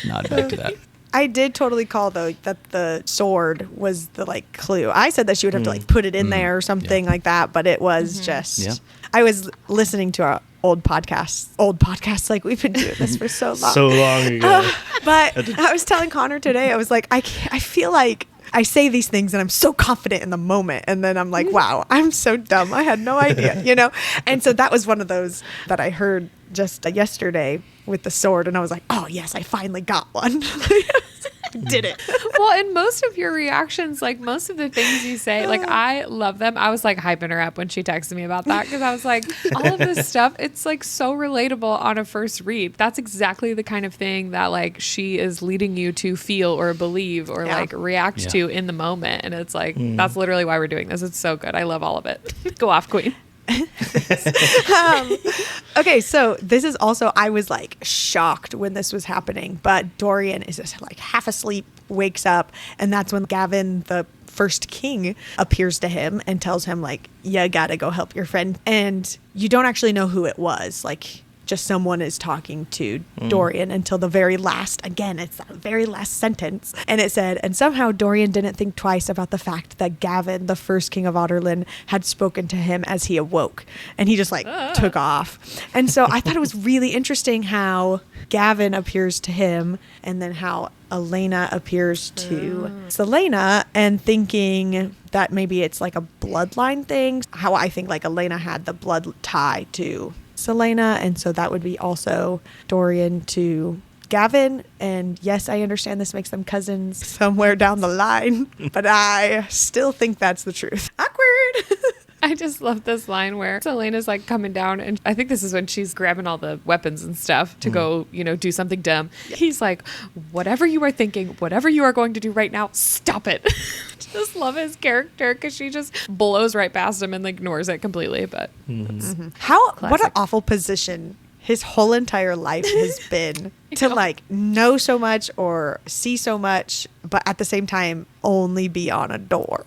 nod back to that. I did totally call, though, that the sword was the, like, clue. I said that she would have to, like, put it in there or something like that, but it was just... Yeah. I was listening to our old podcasts, like, we've been doing this for so long. So long ago. But I was telling Connor today, I was like, I feel like I say these things and I'm so confident in the moment, and then I'm like, wow, I'm so dumb. I had no idea, you know? And so that was one of those that I heard just yesterday with the sword, and I was like, oh yes, I finally got one. Did it. Well, and most of your reactions, like most of the things you say, like I love them. I was like hyping her up when she texted me about that, because I was like, all of this stuff, it's like so relatable on a first read. That's exactly the kind of thing that like she is leading you to feel or believe or like react to in the moment. And it's like, that's literally why we're doing this. It's so good. I love all of it. Go off, Queen. Okay, so this is also, I was like shocked when this was happening, but Dorian is just like half asleep, wakes up, and that's when Gavin, the first king, appears to him and tells him like, you gotta go help your friend. And you don't actually know who it was, like just someone is talking to Dorian until the very last, again, it's that very last sentence. And it said, and somehow Dorian didn't think twice about the fact that Gavin, the first king of Otterlin, had spoken to him as he awoke. And he just like took off. And so I thought it was really interesting how Gavin appears to him and then how Elena appears to Selena, and thinking that maybe it's like a bloodline thing. How I think like Elena had the blood tie to Selena, and so that would be also Dorian to Gavin. And yes, I understand this makes them cousins somewhere down the line, but I still think that's the truth. Awkward. I just love this line where Selena's like coming down, and I think this is when she's grabbing all the weapons and stuff to go, you know, do something dumb. He's like, whatever you are thinking, whatever you are going to do right now, stop it. Just love his character, because she just blows right past him and ignores it completely. But What an awful position his whole entire life has been to like know so much or see so much, but at the same time only be on a door.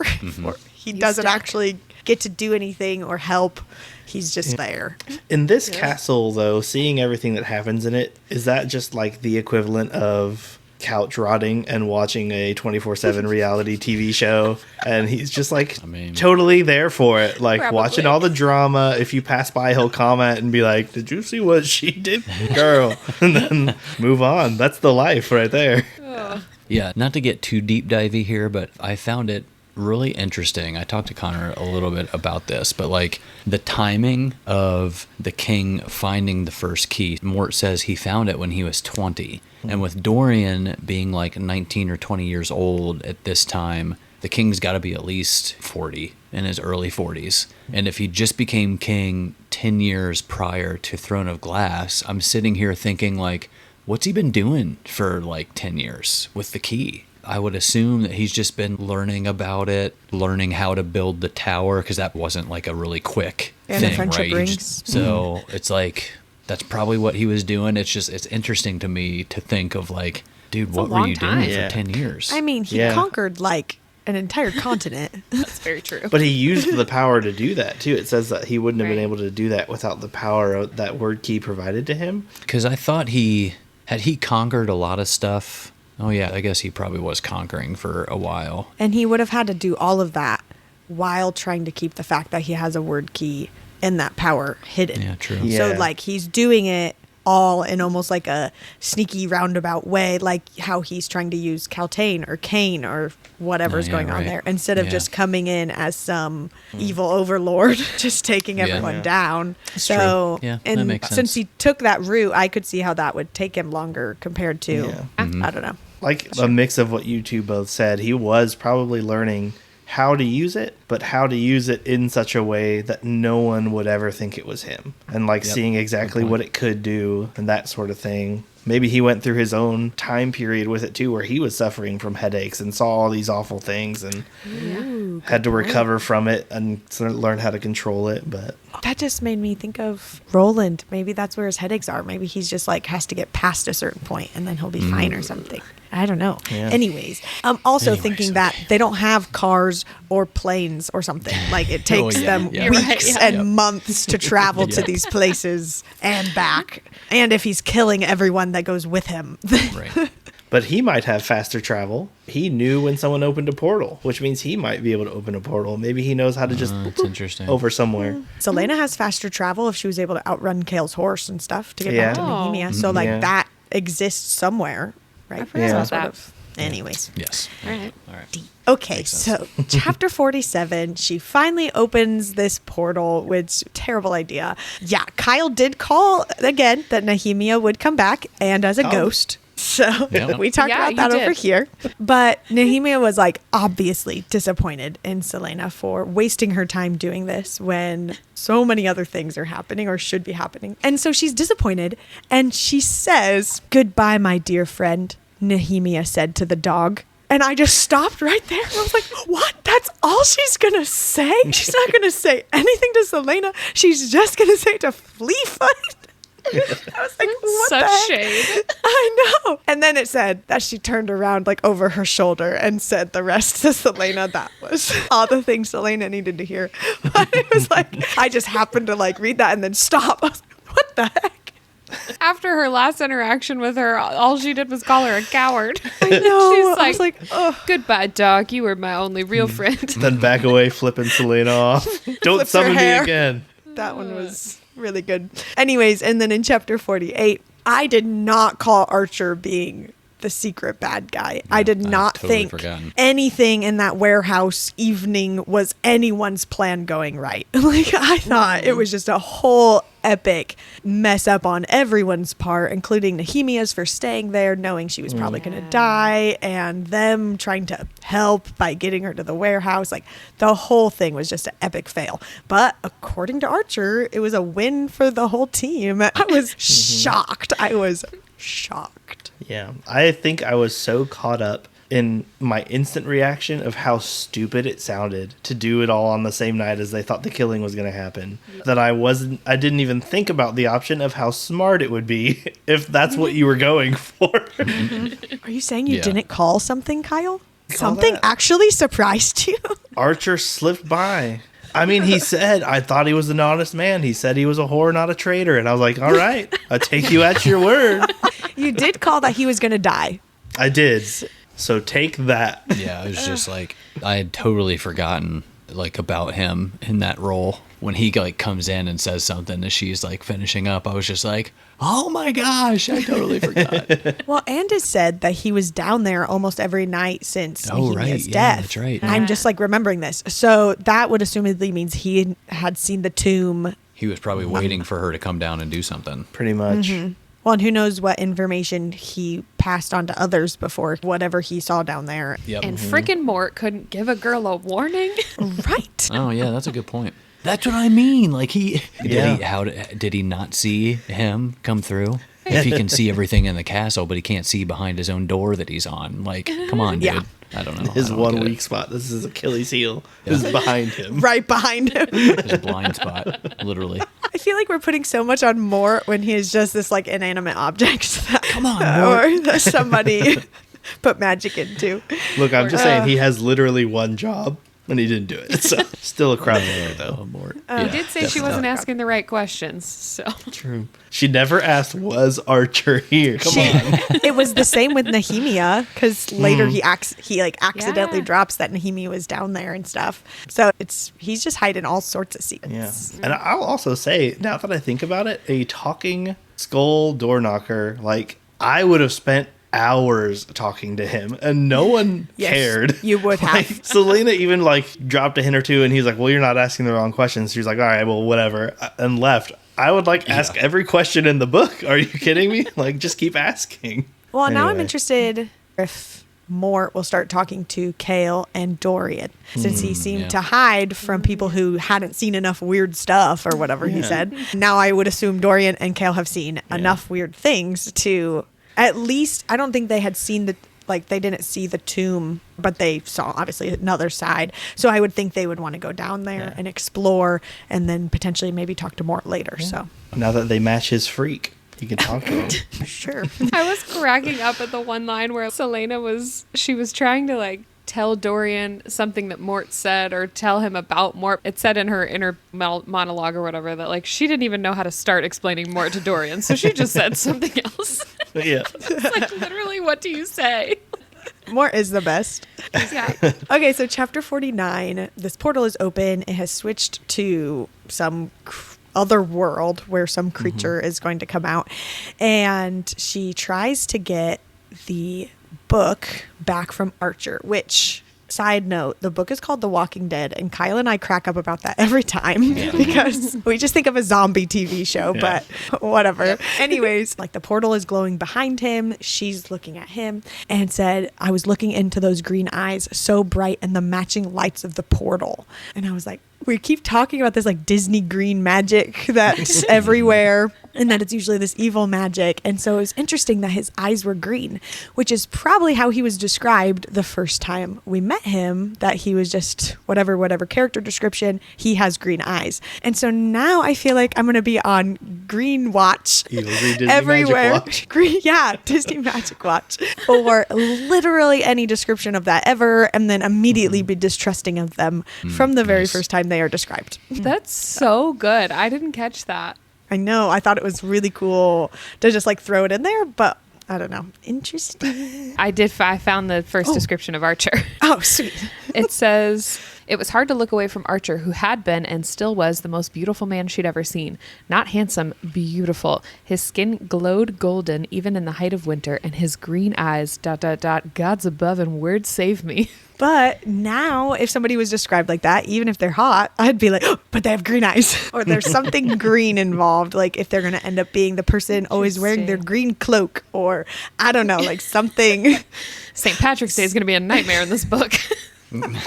He doesn't actually get to do anything or help. He's just there. In this castle, though, seeing everything that happens in it, is that just like the equivalent of couch rotting and watching a 24/7 reality TV show? And he's just like totally there for it, like watching all the drama. If you pass by, he'll comment and be like, did you see what she did, girl? And then move on. That's the life right there. Yeah, not to get too deep divey here, but I found it really interesting. I talked to Connor a little bit about this, but like the timing of the king finding the first key. Mort says he found it when he was 20. And with Dorian being like 19 or 20 years old at this time, the king's got to be at least 40, in his early 40s. And if he just became king 10 years prior to Throne of Glass, I'm sitting here thinking like, what's he been doing for like 10 years with the key? I would assume that he's just been learning about it, learning how to build the tower, because that wasn't like a really quick thing, friendship right? rings. So it's like, that's probably what he was doing. It's just, it's interesting to me to think of like, dude, what were you doing Yeah. for 10 years? I mean, he conquered like an entire continent. That's very true. But he used the power to do that too. It says that he wouldn't have been Right. able to do that without the power that word key provided to him. Because I thought he conquered a lot of stuff. Oh yeah, I guess he probably was conquering for a while. And he would have had to do all of that while trying to keep the fact that he has a word key and that power hidden. Yeah, true. Yeah. So like he's doing it all in almost like a sneaky roundabout way, like how he's trying to use Caltaine or Cain or whatever's Oh, yeah, going on right. there, instead of Yeah. just coming in as some evil overlord, just taking Yeah. everyone Yeah. down. That's So, true. Yeah, that and makes since sense. he took that route, I could see how that would take him longer compared to, Yeah. I don't know. Like a mix of what you two both said. He was probably learning how to use it, but how to use it in such a way that no one would ever think it was him. And like Yep. seeing exactly what it could do and that sort of thing. Maybe he went through his own time period with it too, where he was suffering from headaches and saw all these awful things and had to recover from it and sort of learn how to control it. But That just made me think of Roland. Maybe that's where his headaches are. Maybe he's just like has to get past a certain point and then he'll be fine or something. I don't know. Yeah. Anyways, I'm also Anyways, thinking okay. that they don't have cars or planes or something. Like it takes yeah, them yeah. You're right, weeks yeah. and Yep. months to travel to Yep. these places and back. And if he's killing everyone that goes with him, Right. But he might have faster travel. He knew when someone opened a portal, which means he might be able to open a portal. Maybe he knows how to just That's interesting. over somewhere. Selena has faster travel if she was able to outrun Kale's horse and stuff to get Yeah. back to Nehemia. So like Yeah. that exists somewhere, right? I forgot about Sort that. of. Anyways. Yes. All right. All right. Okay, Makes so chapter 47, she finally opens this portal, which terrible idea. Yeah, Kyle did call again that Nehemia would come back and as a ghost. So Yeah. we talked Yeah, about that you over did. here. But Nehemia was like obviously disappointed in Selena for wasting her time doing this when so many other things are happening or should be happening. And so she's disappointed and she says, "Goodbye, my dear friend," Nehemia said to the dog. And I just stopped right there. I was like, what? That's all she's going to say? She's not going to say anything to Selena. She's just going to say to Fleetfoot. I was like, what Such the heck? shade. I know. And then it said that she turned around like over her shoulder and said the rest to Selena. That was all the things Selena needed to hear. But it was like, I just happened to like read that and then stop. I was like, what the heck? After her last interaction with her, all she did was call her a coward. I know. She's I was like, oh. "Goodbye, dog. You were my only real friend." Then back away, flipping Selena off. Don't Flips her summon me hair. again. That one was really good. Anyways, and then in chapter 48, I did not call Archer being the secret bad guy. I did not totally think forgotten. anything in that warehouse evening was anyone's plan going right. Like, I thought it was just a whole epic mess up on everyone's part, including Nehemia's for staying there, knowing she was probably going to die, and them trying to help by getting her to the warehouse. Like, the whole thing was just an epic fail. But according to Archer, it was a win for the whole team. I was shocked. I was shocked. Yeah, I think I was so caught up in my instant reaction of how stupid it sounded to do it all on the same night as they thought the killing was going to happen that I didn't even think about the option of how smart it would be if that's what you were going for. Are you saying you Yeah. didn't call something, Kyle? Something that. actually surprised you? Archer slipped by. I mean, he said, I thought he was an honest man. He said he was a whore, not a traitor. And I was like, all right, I take you at your word. You did call that he was going to die. I did. So take that. Yeah, it was just like I had totally forgotten like about him in that role when he like comes in and says something and she's like finishing up, I was just like, oh my gosh, I totally forgot. Well, Andis said that he was down there almost every night since Nehemiah's Yeah, death. that's right. I'm just like remembering this. So that would assumedly means he had seen the tomb. He was probably waiting for her to come down and do something. Pretty much. Well, and who knows what information he passed on to others before whatever he saw down there. Yep. And frickin' Mort couldn't give a girl a warning. Right. Oh yeah, that's a good point. That's what I mean. Like Yeah. did he not see him come through? If he can see everything in the castle, but he can't see behind his own door that he's on. Like, come on, dude. Yeah. I don't know. His I don't one get it. weak spot. This is his Achilles heel. Is behind him. Right behind him. His blind spot, literally. I feel like we're putting so much on Mort when he is just this like inanimate object that, Come on, Mort. or that somebody put magic into. Look, I'm just saying he has literally one job and he didn't do it. So still a crown there though. Oh, Mort. He did say she wasn't asking the right questions, so. True. She never asked, was Archer here? Come on. It was the same with Nehemia because later he accidentally Yeah. drops that Nehemia was down there and stuff. So he's just hiding all sorts of secrets. Yeah. And I'll also say, now that I think about it, a talking skull door knocker, like I would have spent hours talking to him and no one Yes, cared. you would have. Like, Selena even like dropped a hint or two and he's like, well, you're not asking the wrong questions. She's like, all right, well, whatever, and left. I would like ask every question in the book. Are you kidding me? Like, just keep asking. Well, now I'm Anyway. interested if Mort will start talking to Kale and Dorian since he seemed to hide from people who hadn't seen enough weird stuff or whatever he said. Now I would assume Dorian and Kale have seen enough weird things to at least, I don't think they had seen they didn't see the tomb, but they saw obviously another side. So I would think they would want to go down there and explore and then potentially maybe talk to Mort later. So Now that they match his freak, you can talk to him. sure. I was cracking up at the one line where Selena was trying to like tell Dorian something that Mort said or tell him about Mort. It said in her inner monologue or whatever that like she didn't even know how to start explaining Mort to Dorian. So she just said something else. Yeah. It's like literally, what do you say? Mort is the best. Yeah. Okay, so chapter 49, this portal is open. It has switched to some other world where some creature is going to come out. And she tries to get the book back from Archer, which, side note, the book is called The Walking Dead, and Kyle and I crack up about that every time because we just think of a zombie TV show, but whatever. Anyways, like the portal is glowing behind him. She's looking at him and said, I was looking into those green eyes, so bright, and the matching lights of the portal. And I was like, we keep talking about this like Disney green magic that's everywhere and that it's usually this evil magic. And so it was interesting that his eyes were green, which is probably how he was described the first time we met him, that he was just whatever character description, he has green eyes. And so now I feel like I'm going to be on green watch Evil green Disney everywhere. Magic Watch. Green, yeah, Disney Magic Watch. Or literally any description of that ever, and then immediately be distrusting of them from the very nice. first time they are described. That's so good. I didn't catch that. I know. I thought it was really cool to just like throw it in there, but I don't know. Interesting. I found the first description of Archer. Oh, sweet. It says, it was hard to look away from Archer, who had been and still was the most beautiful man she'd ever seen. Not handsome, beautiful. His skin glowed golden even in the height of winter, and his green eyes, ... God's above and word save me. But now, if somebody was described like that, even if they're hot, I'd be like, oh, but they have green eyes. Or there's something green involved. Like if they're going to end up being the person always wearing their green cloak, or I don't know, like something. St. Patrick's Day is going to be a nightmare in this book.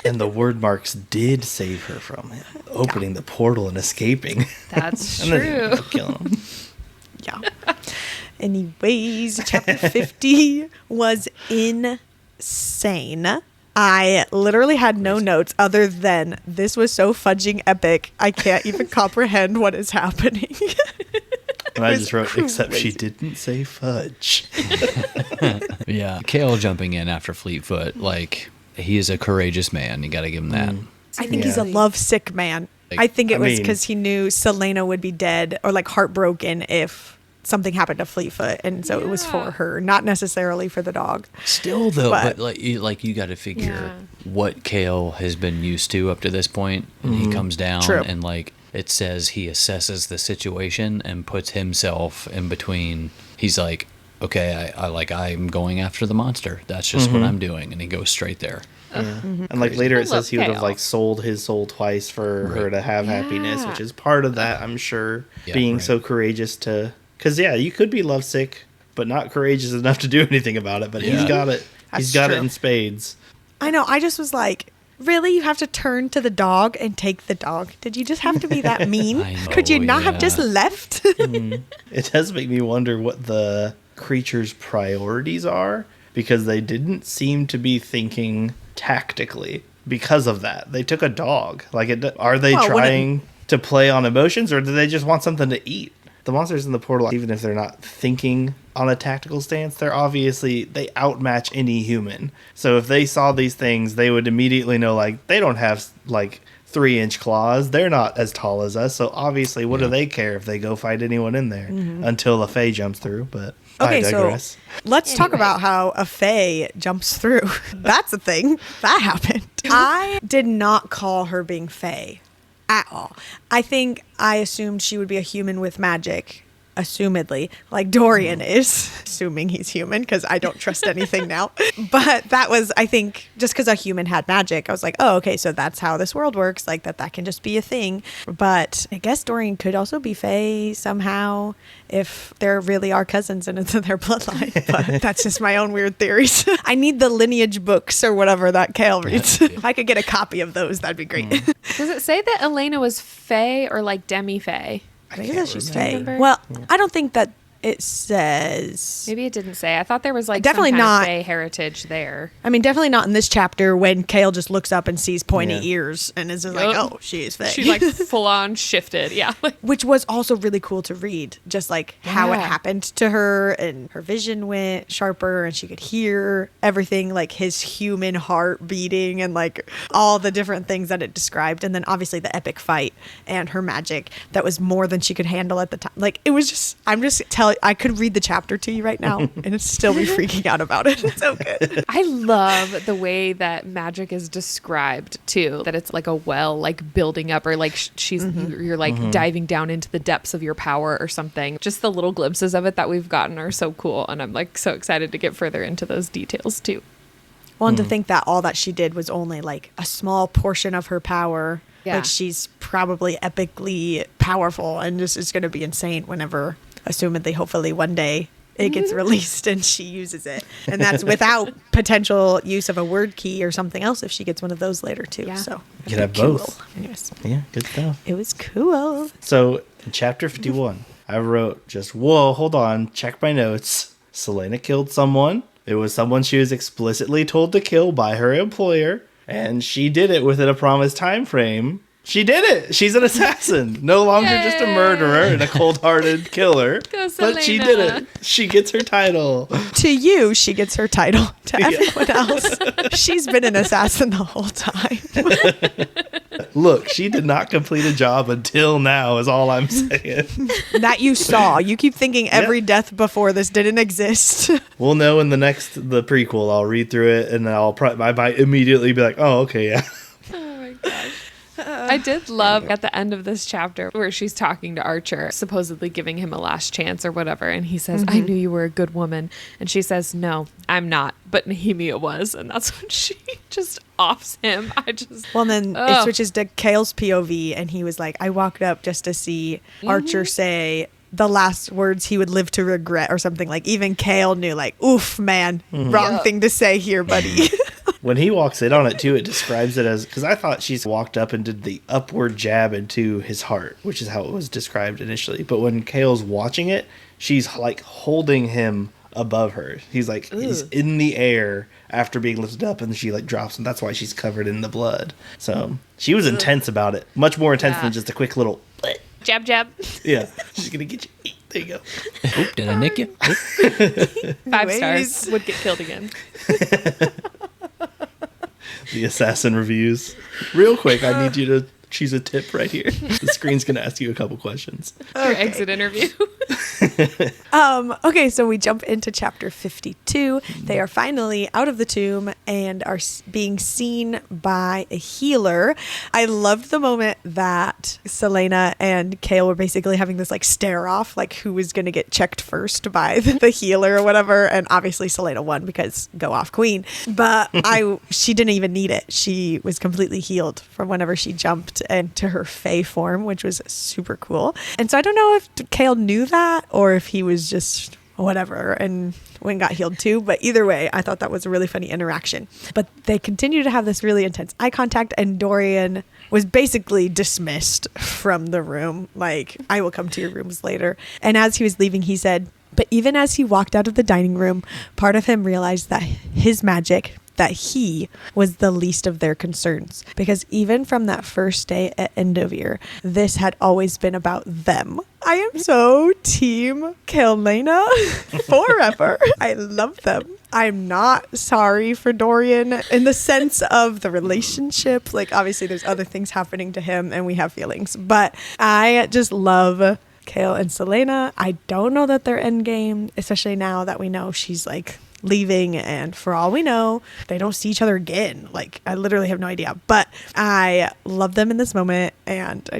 And the word marks did save her from him opening the portal and escaping. That's And then true. he ended up killing him. Yeah. Anyways, chapter 50 was insane. I literally had no notes other than this was so fudging epic. I can't even comprehend what is happening. And I just wrote, except she crazy. didn't say fudge. Yeah. Kale jumping in after Fleetfoot, like, he is a courageous man. You got to give him that. I think he's a lovesick man. Like, I think it I was mean- because he knew Selena would be dead or like heartbroken if something happened to Fleetfoot, and so it was for her, not necessarily for the dog. Still, though, but But- you got to figure what Kale has been used to up to this point, and he comes down True. and like it says he assesses the situation and puts himself in between. He's like, okay, I'm going after the monster. That's just what I'm doing. And he goes straight there. Yeah. And like later it says he would have like sold his soul twice for her to have happiness, which is part of that, I'm sure. Being so courageous to, because you could be lovesick, but not courageous enough to do anything about it. But he's got it. He's got it in spades. I know. I just was like, really? You have to turn to the dog and take the dog? Did you just have to be that mean? Could you not have just left? It does make me wonder what the creature's priorities are, because they didn't seem to be thinking tactically because of that. They took a dog. Like, are they trying to play on emotions, or do they just want something to eat? The monsters in the portal, even if they're not thinking on a tactical stance, they outmatch any human. So if they saw these things, they would immediately know, like, they don't have like 3-inch claws. They're not as tall as us. So obviously, what do they care if they go fight anyone in there until the Fae jumps through? But I digress. So let's talk about how a Fae jumps through. That's a thing. That happened. I did not call her being Fae at all. I think I assumed she would be a human with magic, assumedly, like Dorian is, assuming he's human, because I don't trust anything now. But that was, I think, just because a human had magic, I was like, oh, okay, so that's how this world works, like that can just be a thing. But I guess Dorian could also be Fae somehow, if there really are cousins and it's in their bloodline. But that's just my own weird theories. I need the lineage books or whatever that Kale reads. If I could get a copy of those, that'd be great. Does it say that Elena was Fae or like demi-Fae? I think that she's Fae. Well, I don't think that it says. Maybe it didn't say. I thought there was like definitely some kind not of Fae heritage there. I mean, definitely not in this chapter when Kale just looks up and sees pointy ears and is just like, oh, she is Fae. She like full on shifted. Yeah. Which was also really cool to read. Just like how it happened to her, and her vision went sharper and she could hear everything, like his human heart beating and like all the different things that it described. And then obviously the epic fight and her magic that was more than she could handle at the time. Like it was just, I could read the chapter to you right now and it'd still be freaking out about it. It's so good. I love the way that magic is described too, that it's like a well, like building up, or like you're like diving down into the depths of your power or something. Just the little glimpses of it that we've gotten are so cool. And I'm like so excited to get further into those details too. Well, and to think that all that she did was only like a small portion of her power. Yeah. Like she's probably epically powerful and this is going to be insane whenever, assumedly, hopefully one day it gets released and she uses it. And that's without potential use of a word key or something else if she gets one of those later too. Yeah. So you could have both. Anyways. Yeah, good stuff. It was cool. So in chapter 51, I wrote just, whoa, hold on, check my notes. Selena killed someone. It was someone she was explicitly told to kill by her employer. And she did it within a promised time frame. She did it. She's an assassin. No longer just a murderer and a cold-hearted killer. But she did it. She gets her title. To you, she gets her title. To everyone else, she's been an assassin the whole time. Look, she did not complete a job until now is all I'm saying. That you saw. You keep thinking every death before this didn't exist. We'll know in the prequel. I'll read through it and I might immediately be like, oh, okay, yeah. Oh my gosh. I did love at the end of this chapter where she's talking to Archer, supposedly giving him a last chance or whatever. And he says, I knew you were a good woman. And she says, no, I'm not. But Nehemia was. And that's when she just offs him. Well, then it switches to Kale's POV. And he was like, I walked up just to see Archer say the last words he would live to regret or something. Like even Kale knew, like, oof, man, wrong thing to say here, buddy. When he walks in on it, too, it describes it as... Because I thought she's walked up and did the upward jab into his heart, which is how it was described initially. But when Kale's watching it, she's, like, holding him above her. He's, like, he's in the air after being lifted up, and she, like, drops, and that's why she's covered in the blood. So she was intense about it. Much more intense than just a quick little... Jab, jab. Yeah. She's going to get you. There you go. Oop, did I nick you? 5 stars. Would get killed again. The assassin reviews. Real quick, I need you to choose a tip right here. The screen's going to ask you a couple questions. Your exit interview. Okay, so we jump into chapter 52. They are finally out of the tomb and are being seen by a healer. I loved the moment that Selena and Kale were basically having this like stare off, like who was going to get checked first by the healer or whatever. And obviously Selena won because go off queen. But she didn't even need it. She was completely healed from whenever she jumped into her Fae form, which was super cool. And so I don't know if Kale knew that or if he was just whatever and got healed too. But either way, I thought that was a really funny interaction. But they continue to have this really intense eye contact, and Dorian was basically dismissed from the room. Like, I will come to your rooms later. And as he was leaving, he said, but even as he walked out of the dining room, part of him realized that his magic, that he was the least of their concerns, because even from that first day at Endovir, this had always been about them. I am so team Kelena forever. I love them. I'm not sorry for Dorian in the sense of the relationship. Like, obviously there's other things happening to him and we have feelings, but I just love Kale and Selena. I don't know that they're endgame, especially now that we know she's like leaving, and for all we know they don't see each other again. Like, I literally have no idea, but I love them in this moment, and I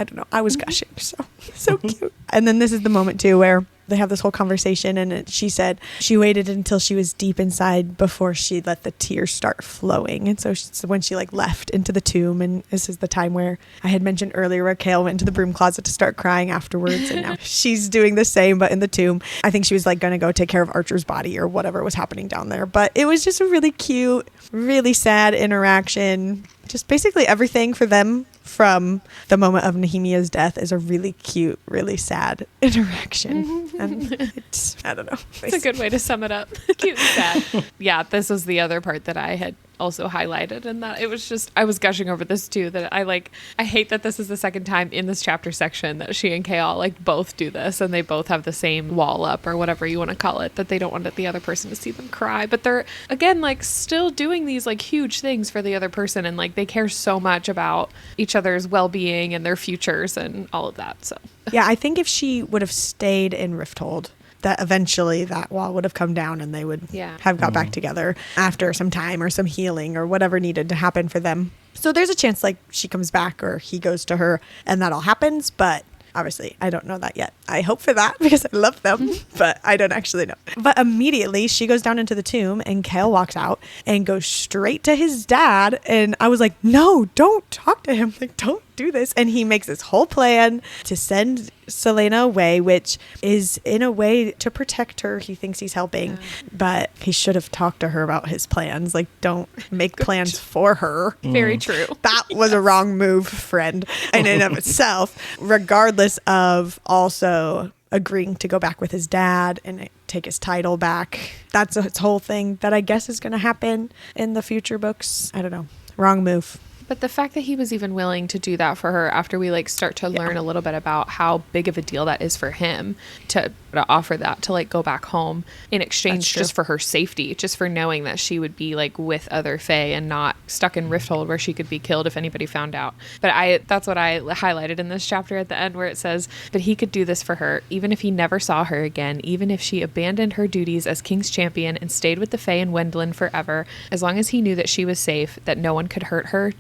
don't know, I was gushing. So cute. And then this is the moment too where they have this whole conversation, and she said she waited until she was deep inside before she let the tears start flowing. And so when she like left into the tomb, and this is the time where I had mentioned earlier where Kale went into the broom closet to start crying afterwards, and now she's doing the same but in the tomb. I think she was like going to go take care of Archer's body or whatever was happening down there, but it was just a really cute, really sad interaction. Just basically everything for them from the moment of Nehemia's death is a really cute, really sad interaction. And it's, I don't know. It's a good way to sum it up. Cute and sad. Yeah, this was the other part that I had also highlighted, and that it was just, I was gushing over this too, that I hate that this is the second time in this chapter section that she and Kale like both do this, and they both have the same wall up or whatever you want to call it, that they don't want the other person to see them cry, but they're again like still doing these like huge things for the other person, and like they care so much about each other's well-being and their futures and all of that. So yeah, I think if she would have stayed in Rifthold, that eventually that wall would have come down and they would have got back together after some time or some healing or whatever needed to happen for them. So there's a chance like she comes back or he goes to her and that all happens, but obviously I don't know that yet. I hope for that because I love them, but I don't actually know. But immediately she goes down into the tomb and Kale walks out and goes straight to his dad, and I was like, no, don't talk to him, like don't do this. And he makes this whole plan to send Selena away, which is in a way to protect her. He thinks he's helping, but he should have talked to her about his plans. Like, don't make plans for her. Very true. That was a wrong move, friend, in and of itself, regardless of also agreeing to go back with his dad and take his title back. That's its whole thing that I guess is going to happen in the future books. I don't know. Wrong move. But the fact that he was even willing to do that for her after we like start to learn a little bit about how big of a deal that is for him to offer that, to like go back home in exchange just for her safety, just for knowing that she would be like with other Fae and not stuck in Rifthold where she could be killed if anybody found out. But that's what I highlighted in this chapter at the end, where it says, but he could do this for her, even if he never saw her again, even if she abandoned her duties as King's champion and stayed with the Fae in Wendlin forever, as long as he knew that she was safe, that no one could hurt her, ...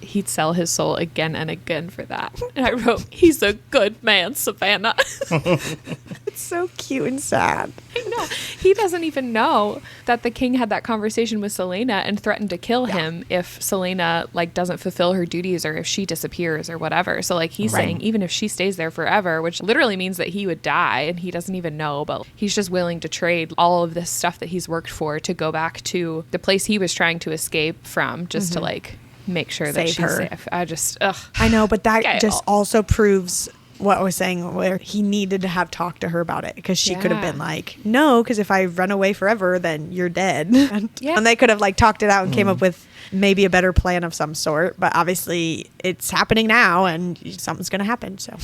he'd sell his soul again and again for that. And I wrote, he's a good man, Savannah. It's so cute and sad. I know. He doesn't even know that the king had that conversation with Selena and threatened to kill him if Selena like doesn't fulfill her duties or if she disappears or whatever. So like he's saying even if she stays there forever, which literally means that he would die, and he doesn't even know, but he's just willing to trade all of this stuff that he's worked for to go back to the place he was trying to escape from, just to like make sure that she's safe. I know, but that just also proves what I was saying, where he needed to have talked to her about it, because she could have been like, no, because if I run away forever, then you're dead. And they could have like talked it out and came up with maybe a better plan of some sort. But obviously it's happening now and something's going to happen. So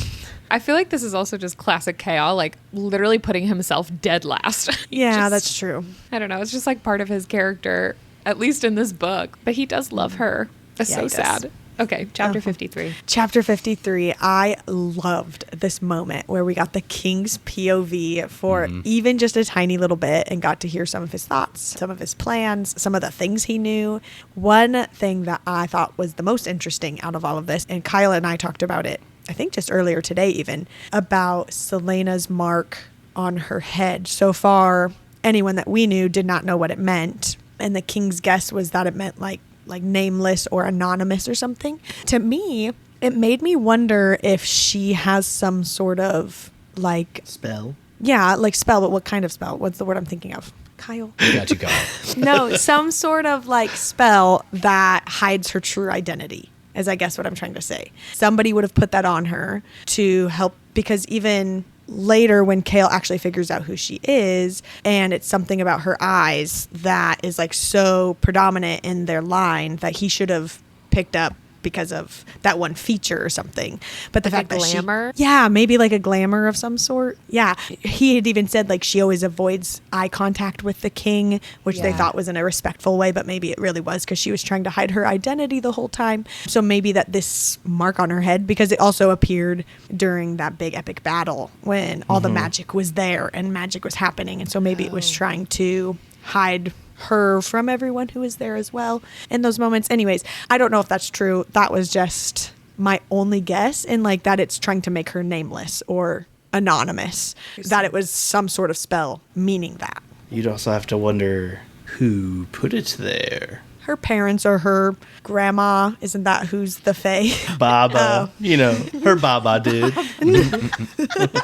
I feel like this is also just classic Chaos, like literally putting himself dead last. Yeah, that's true. I don't know. It's just like part of his character, at least in this book. But he does love her. It's so sad. Okay, chapter 53. Chapter 53, I loved this moment where we got the king's POV for even just a tiny little bit and got to hear some of his thoughts, some of his plans, some of the things he knew. One thing that I thought was the most interesting out of all of this, and Kyle and I talked about it, I think just earlier today even, about Selena's mark on her head. So far, anyone that we knew did not know what it meant, and the king's guess was that it meant like nameless or anonymous or something. To me, it made me wonder if she has some sort of like Spell. Yeah, like spell, but what kind of spell? What's the word I'm thinking of? Kyle? You got you, Kyle. No, some sort of like spell that hides her true identity, is I guess what I'm trying to say. Somebody would have put that on her to help, because even later when Kale actually figures out who she is, and it's something about her eyes that is like so predominant in their line that he should have picked up because of that one feature or something. But the Like fact a glamour? that yeah, maybe like a glamour of some sort. Yeah. He had even said like she always avoids eye contact with the king, which they Yeah. thought was in a respectful way, but maybe it really was because she was trying to hide her identity the whole time. So maybe that this mark on her head, because it also appeared during that big epic battle when all the magic was there and magic was happening. And so maybe it was trying to hide her from everyone who was there as well in those moments. Anyways, I don't know if that's true. That was just my only guess, and like that it's trying to make her nameless or anonymous, that it was some sort of spell meaning that. You'd also have to wonder who put it there. Her parents or her grandma, isn't that who's the fae? Baba. You know, her Baba dude.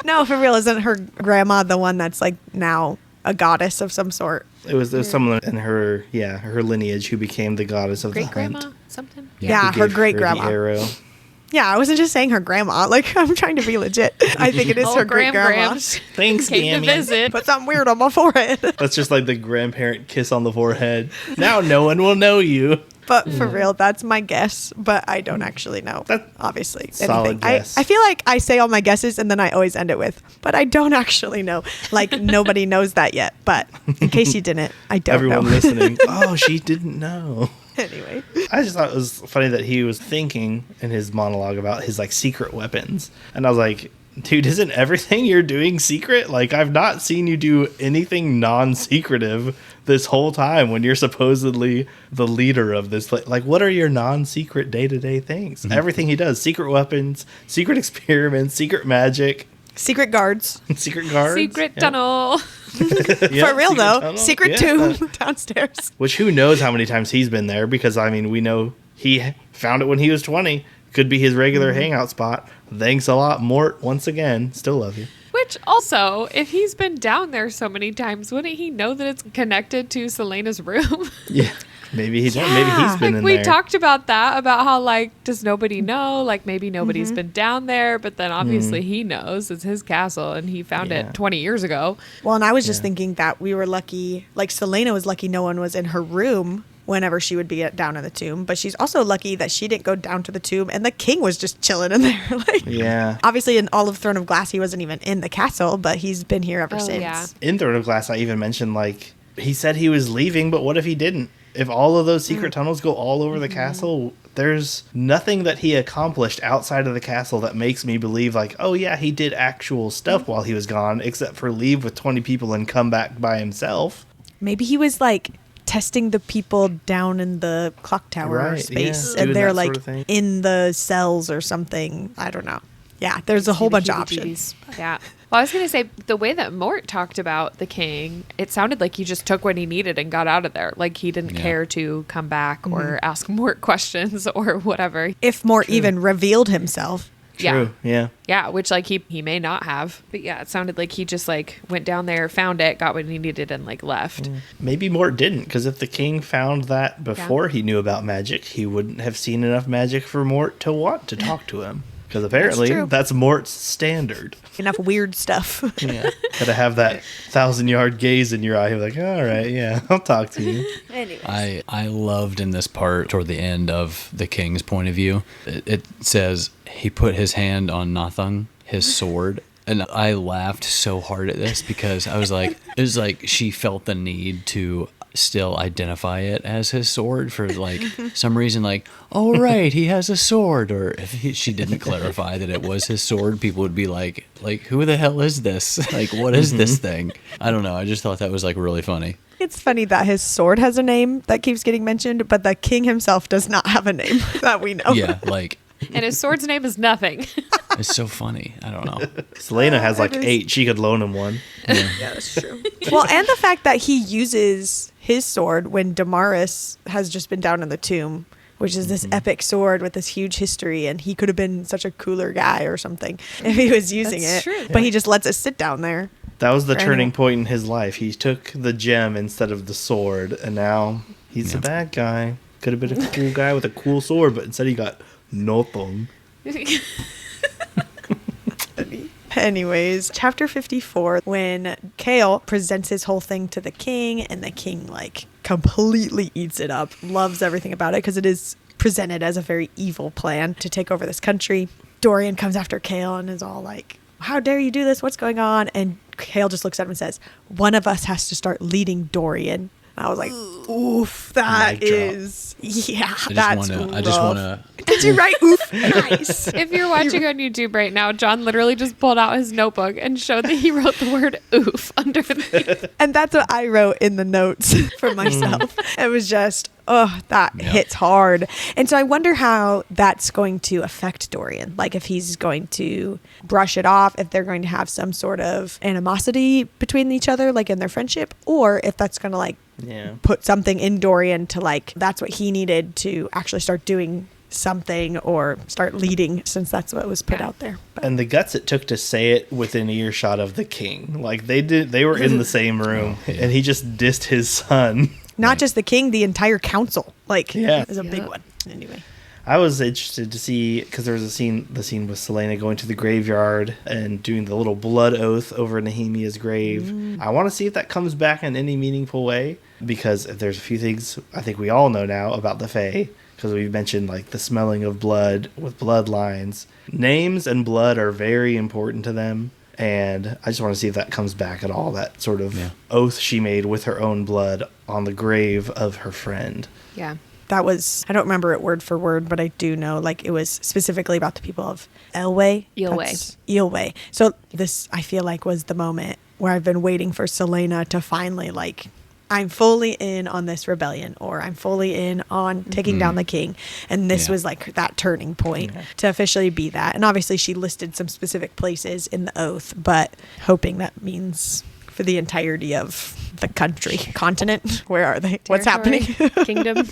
No, for real, isn't her grandma the one that's like now a goddess of some sort? It was someone in her, her lineage who became the goddess of the Great grandma? hunt. Something? Yeah, Who her gave great the grandma. arrow. Yeah, I wasn't just saying her grandma. Like, I'm trying to be legit. I think it is her great grandma. Grams Thanks, came to Nemia. visit. Put something weird on my forehead. That's just like the grandparent kiss on the forehead. Now no one will know you. But for real, that's my guess. But I don't actually know, That's obviously. solid Anything. guess. I feel like I say all my guesses and then I always end it with, but I don't actually know. Like, nobody knows that yet. But in case you didn't, I don't Everyone know. listening. Oh, she didn't know. Anyway. I just thought it was funny that he was thinking in his monologue about his like secret weapons. And I was like, dude, isn't everything you're doing secret? Like, I've not seen you do anything non-secretive this whole time when you're supposedly the leader of this. Like, what are your non-secret day-to-day things? Everything he does, secret weapons, secret experiments, secret magic, Secret guards. secret guards. Secret Yeah. tunnel. Yeah, For real, secret though. tunnel. Secret Yeah. tomb downstairs. Which who knows how many times he's been there, because I mean, we know he found it when he was 20. Could be his regular hangout spot. Thanks a lot, Mort, once again. Still love you. Which also, if he's been down there so many times, wouldn't he know that it's connected to Selena's room? Yeah. Maybe he don't. Maybe he's been Like, in we there. talked about that, about how, like, does nobody know? Like, maybe nobody's been down there, but then obviously he knows. It's his castle, and he found Yeah. it 20 years ago. Well, and I was just Yeah. thinking that we were lucky, like Selena was lucky no one was in her room whenever she would be down in the tomb, but she's also lucky that she didn't go down to the tomb and the king was just chilling in there. Like, Yeah. obviously in all of Throne of Glass, he wasn't even in the castle, but he's been here ever Oh, since. yeah. In Throne of Glass, I even mentioned, like, he said he was leaving, but what if he didn't? If all of those secret tunnels go all over the castle, there's nothing that he accomplished outside of the castle that makes me believe, like, oh yeah, he did actual stuff while he was gone, except for leave with 20 people and come back by himself. Maybe he was like testing the people down in the clock tower Right, space, yeah, and doing they're that like sort of thing. in the cells or something. I don't know. Yeah, there's a whole bunch of Heebie-jeebies. options. Yeah. Well, I was going to say, the way that Mort talked about the king, it sounded like he just took what he needed and got out of there. Like, he didn't Yeah. care to come back or ask Mort questions or whatever. If Mort even revealed himself. True, yeah. Yeah, which, like, he may not have. But yeah, it sounded like he just, like, went down there, found it, got what he needed, and, like, left. Maybe Mort didn't, because if the king found that before he knew about magic, he wouldn't have seen enough magic for Mort to want to talk to him. Because apparently true. that's Mort's standard. Enough weird stuff. Yeah. Gotta have that 1,000-yard gaze in your eye. You're like, all right, yeah, I'll talk to you. I loved in this part toward the end of the king's point of view. It says he put his hand on Nathung, his sword. And I laughed so hard at this because I was like, it was like she felt the need to still identify it as his sword for like some reason, like, oh right, he has a sword. Or if she didn't clarify that it was his sword, people would be like who the hell is this? Like, what is this thing? I don't know. I just thought that was like really funny. It's funny that his sword has a name that keeps getting mentioned, but the king himself does not have a name that we know. Yeah, like. And his sword's name is nothing. It's so funny. I don't know. Selena has like 8. She could loan him one. Yeah, that's true. Well, and the fact that he uses his sword when Damaris has just been down in the tomb, which is this epic sword with this huge history, and he could have been such a cooler guy or something if he was using That's it. true. But he just lets it sit down there. That was the For turning anyone. point in his life. He took the gem instead of the sword, and now he's a bad guy. Could have been a cool guy with a cool sword, but instead he got nothing. Anyways, chapter 54, when Kale presents his whole thing to the king, and the king like completely eats it up, loves everything about it because it is presented as a very evil plan to take over this country. Dorian comes after Kale and is all like, how dare you do this? What's going on? And Kale just looks at him and says, one of us has to start leading Dorian. And I was like, oof, that is, yeah, that's I just want to. Did you write oof? Nice. If you're watching on YouTube right now, John literally just pulled out his notebook and showed that he wrote the word oof underneath. And that's what I wrote in the notes for myself. It was just, oh, that hits hard. And so I wonder how that's going to affect Dorian. Like if he's going to brush it off, if they're going to have some sort of animosity between each other, like in their friendship, or if that's going to like put something in Dorian to like, that's what he needed to actually start doing something or start leading, since that's what was put out there. But And the guts it took to say it within earshot of the king. Like they were in the same room, and he just dissed his son. not just the king, the entire council. Like, Yeah. is a big one. Anyway. I was interested to see, because there was the scene with Selena going to the graveyard and doing the little blood oath over Nehemiah's grave. I want to see if that comes back in any meaningful way, because if there's a few things I think we all know now about the Fae, because we've mentioned like the smelling of blood with bloodlines. Names and blood are very important to them, and I just want to see if that comes back at all, that sort of oath she made with her own blood on the grave of her friend. Yeah. That was, I don't remember it word for word, but I do know like it was specifically about the people of Elway. Eelway. So this, I feel like, was the moment where I've been waiting for Selena to finally like, I'm fully in on this rebellion, or I'm fully in on taking down the king. And this was like that turning point to officially be that. And obviously she listed some specific places in the oath, but hoping that means for the entirety of the continent. Where are they? What's happening? Kingdom.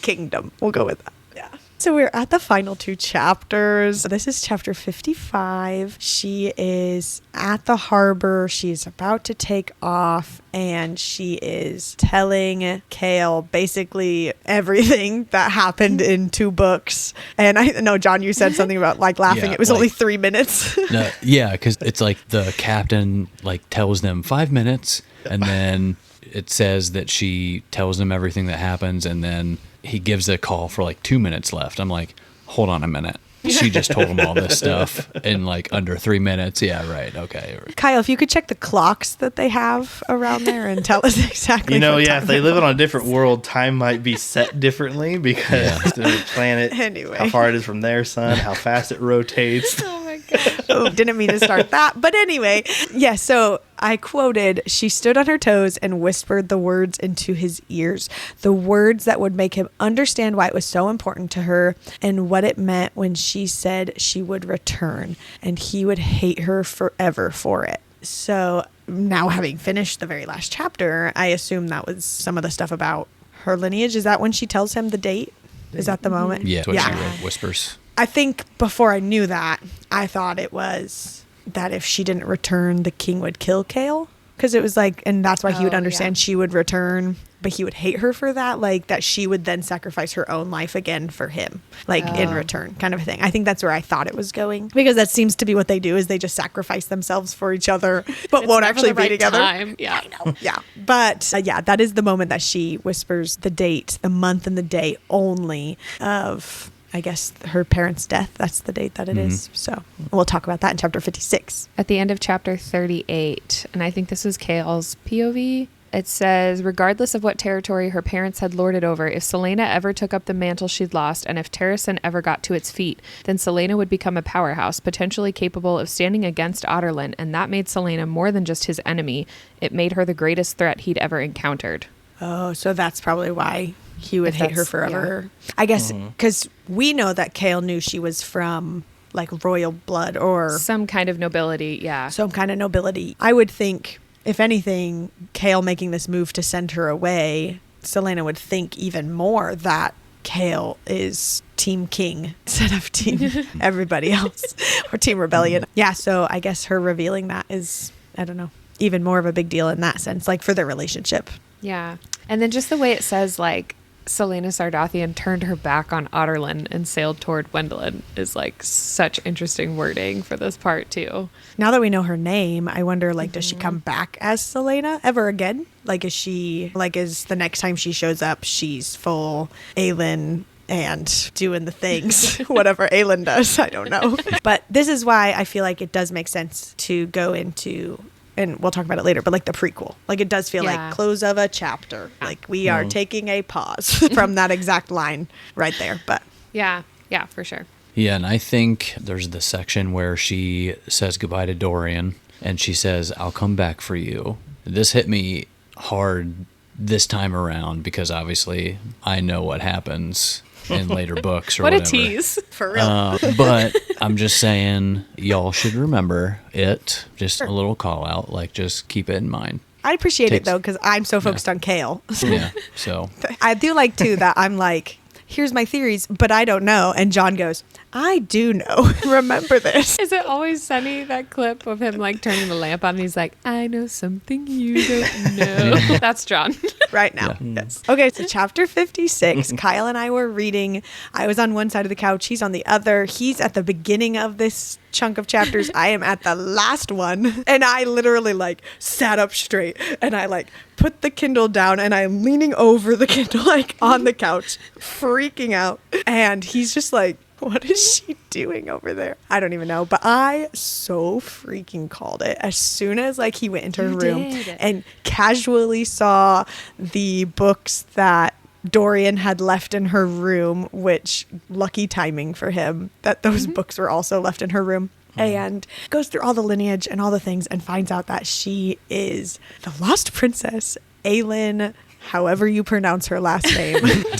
Kingdom. We'll go with that. Yeah. So we're at the final 2 chapters. This is chapter 55. She is at the harbor. She's about to take off, and she is telling Kale basically everything that happened in 2 books. And I know, John, you said something about like laughing. Yeah, it was like, only 3 minutes. No, yeah, because it's like the captain like tells them 5 minutes, and then it says that she tells them everything that happens, and then he gives a call for like 2 minutes left. I'm like, hold on a minute. She just told him all this stuff in like under 3 minutes. Yeah, right. Okay. Kyle, if you could check the clocks that they have around there and tell us exactly. If they live on a different world, time might be set differently because the planet, Anyway. how far it is from their sun, how fast it rotates. Oh my God. Oh, didn't mean to start that. But anyway, yeah, so I quoted, she stood on her toes and whispered the words into his ears, the words that would make him understand why it was so important to her and what it meant when she said she would return and he would hate her forever for it. So now, having finished the very last chapter, I assume that was some of the stuff about her lineage. Is that when she tells him the date? Is that the moment? Yeah, what she wrote, whispers. I think before I knew that, I thought it was that if she didn't return, the king would kill Kale. Because it was like, and that's why he would understand she would return, but he would hate her for that. Like that she would then sacrifice her own life again for him, like in return, kind of a thing. I think that's where I thought it was going, because that seems to be what they do, is they just sacrifice themselves for each other, but won't actually be together. Yeah. I know. Yeah. But that is the moment that she whispers the date, the month and the day only of, I guess, her parents' death. That's the date that it is. So we'll talk about that in chapter 56. At the end of chapter 38, and I think this was Kale's POV. It says, regardless of what territory her parents had lorded over, if Selena ever took up the mantle she'd lost, and if Terrasen ever got to its feet, then Selena would become a powerhouse, potentially capable of standing against Adarlan, and that made Selena more than just his enemy. It made her the greatest threat he'd ever encountered. Oh, so that's probably why he would hate her forever. Yeah. I guess because we know that Kale knew she was from like royal blood or some kind of nobility. Yeah. Some kind of nobility. I would think, if anything, Kale making this move to send her away, Selena would think even more that Kale is Team King instead of Team everybody else or Team Rebellion. Yeah, so I guess her revealing that is, I don't know, even more of a big deal in that sense, like for their relationship. Yeah. And then just the way it says, like, Selena Sardathian turned her back on Adarlan and sailed toward Wendelin is like such interesting wording for this part too. Now that we know her name, I wonder, like, does she come back as Selena ever again? Like, is the next time she shows up, she's full Aelin and doing the things, whatever Aelin does, I don't know. But this is why I feel like it does make sense to go into, and we'll talk about it later, but like the prequel. Like, it does feel like close of a chapter. Like, we are taking a pause from that exact line right there. But yeah, for sure. Yeah, and I think there's the section where she says goodbye to Dorian, and she says, I'll come back for you. This hit me hard this time around because obviously I know what happens in later books or whatever. What a tease. For real. But I'm just saying, y'all should remember it. Just a little call out. Like, just keep it in mind. I appreciate it, though, because I'm so focused on Kale. Yeah, so. I do like, too, that I'm like, here's my theories, but I don't know. And John goes, I do know. Remember this. Is it always sunny, that clip of him like turning the lamp on and he's like, I know something you don't know. That's John. Right now. Yeah. Yes. Okay, so chapter 56. Kyle and I were reading. I was on one side of the couch. He's on the other. He's at the beginning of this chunk of chapters. I am at the last one. And I literally like sat up straight and I like put the Kindle down and I'm leaning over the Kindle like on the couch, freaking out. And he's just like, what is she doing over there? I don't even know. But I so freaking called it as soon as like he went into her room and casually saw the books that Dorian had left in her room, which lucky timing for him that those books were also left in her room. And goes through all the lineage and all the things and finds out that she is the lost princess, Aelin, however you pronounce her last name.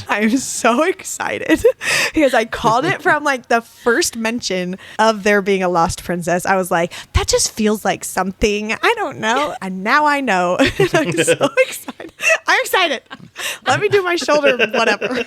I'm so excited because I called it from like the first mention of there being a lost princess. I was like, that just feels like something. I don't know. And now I know. And I'm so excited. I'm excited. Let me do my shoulder, whatever.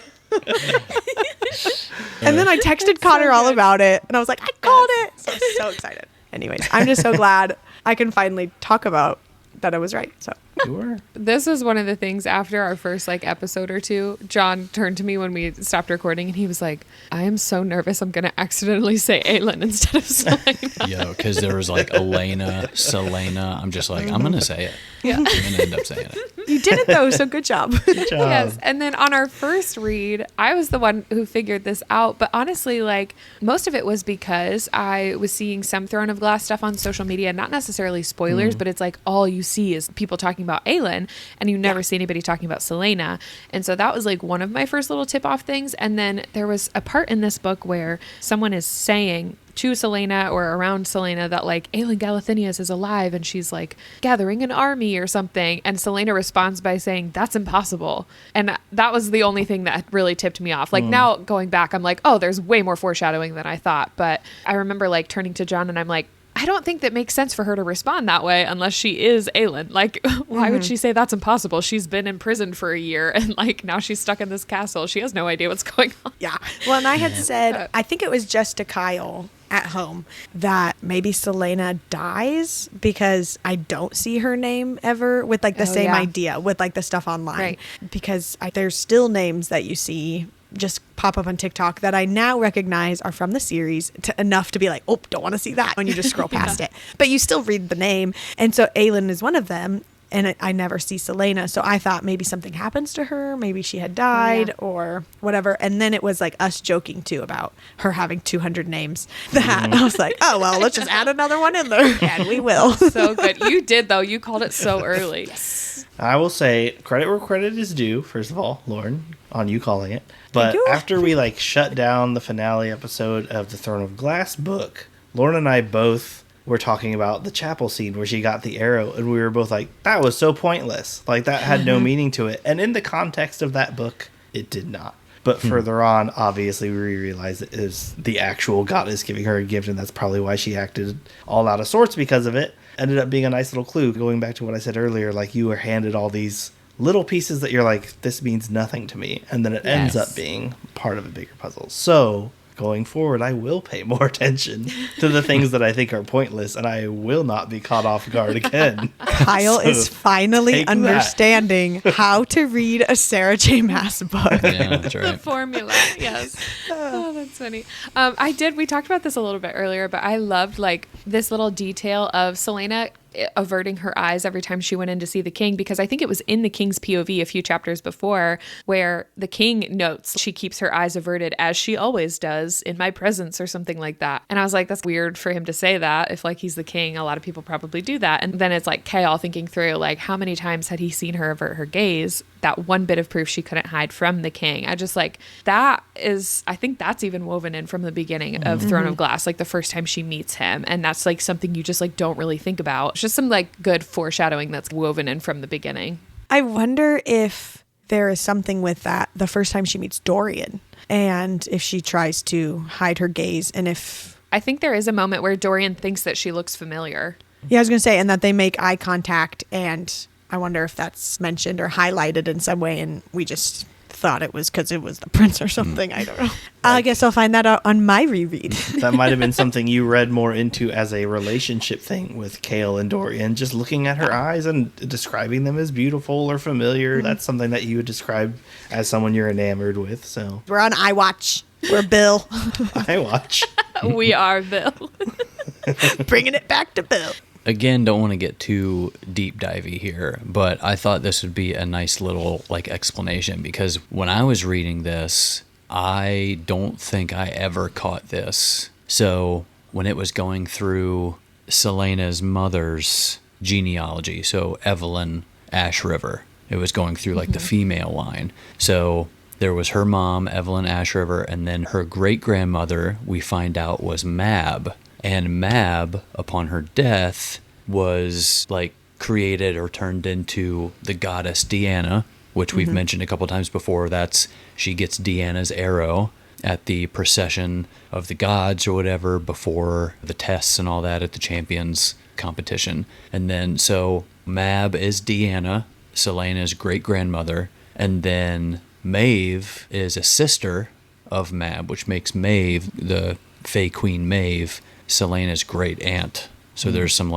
And then I texted Connor all about it. And I was like, I called it. So I'm so excited. Anyways, I'm just so glad I can finally talk about that I was right. So Sure. This is one of the things after our first like episode or two, John turned to me when we stopped recording and he was like, I am so nervous I'm going to accidentally say Aelin instead of Selena. Yo, because there was like Elena, Selena. I'm just like, I'm going to say it. Yeah. I'm going to end up saying it. You did it though, so good job. Good job. Yes. And then on our first read, I was the one who figured this out. But honestly, like most of it was because I was seeing some Throne of Glass stuff on social media, not necessarily spoilers, but it's like all you see is people talking about Aelin and you never see anybody talking about Selena. And so that was like one of my first little tip off things. And then there was a part in this book where someone is saying to Selena or around Selena that like Aelin Galathinius is alive and she's like gathering an army or something. And Selena responds by saying, that's impossible. And that was the only thing that really tipped me off. Like now going back, I'm like, oh, there's way more foreshadowing than I thought. But I remember like turning to John and I'm like, I don't think that makes sense for her to respond that way unless she is Aelin. Like, why would she say that's impossible? She's been imprisoned for a year and like now she's stuck in this castle. She has no idea what's going on. Yeah. Well, and I had said, I think it was just to Kyle at home that maybe Selena dies because I don't see her name ever with like the same idea with like the stuff online. Right. Because there's still names that you see just pop up on TikTok that I now recognize are from the series enough to be like, oh, don't want to see that when you just scroll past it. But you still read the name. And so Aelin is one of them. And I never see Selena. So I thought maybe something happens to her. Maybe she had died or whatever. And then it was like us joking too about her having 200 names. That I was like, oh, well, let's just add another one in there. And we will. So good. You did, though. You called it so early. Yes. I will say credit where credit is due, first of all, Lauren, on you calling it. But after we shut down the finale episode of the Throne of Glass book, Lauren and I both were talking about the chapel scene where she got the arrow, and we were both like, that was so pointless. That had no meaning to it. And in the context of that book, it did not. But further on, obviously, we realized it is the actual goddess giving her a gift, and that's probably why she acted all out of sorts because of it. Ended up being a nice little clue. Going back to what I said earlier, you were handed all these little pieces that you're like, this means nothing to me. And then it ends up being part of a bigger puzzle. So going forward, I will pay more attention to the things that I think are pointless, and I will not be caught off guard again. Kyle is finally understanding how to read a Sarah J. Maas book. Yeah, that's right. The formula, yes. Oh, that's funny. We talked about this a little bit earlier, but I loved this little detail of Selena averting her eyes every time she went in to see the king, because I think it was in the king's POV a few chapters before where the king notes she keeps her eyes averted as she always does in my presence or something like that. And I was like, that's weird for him to say that. If he's the king, a lot of people probably do that. And then it's Kale thinking through how many times had he seen her avert her gaze? That one bit of proof she couldn't hide from the king. I just I think that's even woven in from the beginning of Throne of Glass, the first time she meets him. And that's something you just don't really think about. It's just some good foreshadowing that's woven in from the beginning. I wonder if there is something with that the first time she meets Dorian, and if she tries to hide her gaze, and if... I think there is a moment where Dorian thinks that she looks familiar. Yeah, I was going to say, and that they make eye contact, and I wonder if that's mentioned or highlighted in some way, and we just thought it was because it was the prince or something. I don't know. I guess I'll find that out on my reread. That might have been something you read more into as a relationship thing with Kale and Dorian, just looking at her eyes and describing them as beautiful or familiar. That's something that you would describe as someone you're enamored with. So we're on iWatch. We're Bill. iWatch. We are Bill. Bringing it back to Bill. Again, don't want to get too deep divey here, but I thought this would be a nice little explanation, because when I was reading this, I don't think I ever caught this. So when it was going through Selena's mother's genealogy, so Evelyn Ash River, it was going through the female line. So there was her mom, Evelyn Ash River, and then her great-grandmother, we find out, was Mab. And Mab, upon her death, was created or turned into the goddess Deanna, which we've mentioned a couple times before. She gets Deanna's arrow at the procession of the gods or whatever before the tests and all that at the champions competition. And then so Mab is Deanna, Selena's great-grandmother, and then Maeve is a sister of Mab, which makes Maeve, the Fey Queen Maeve, Selena's great aunt. So there's some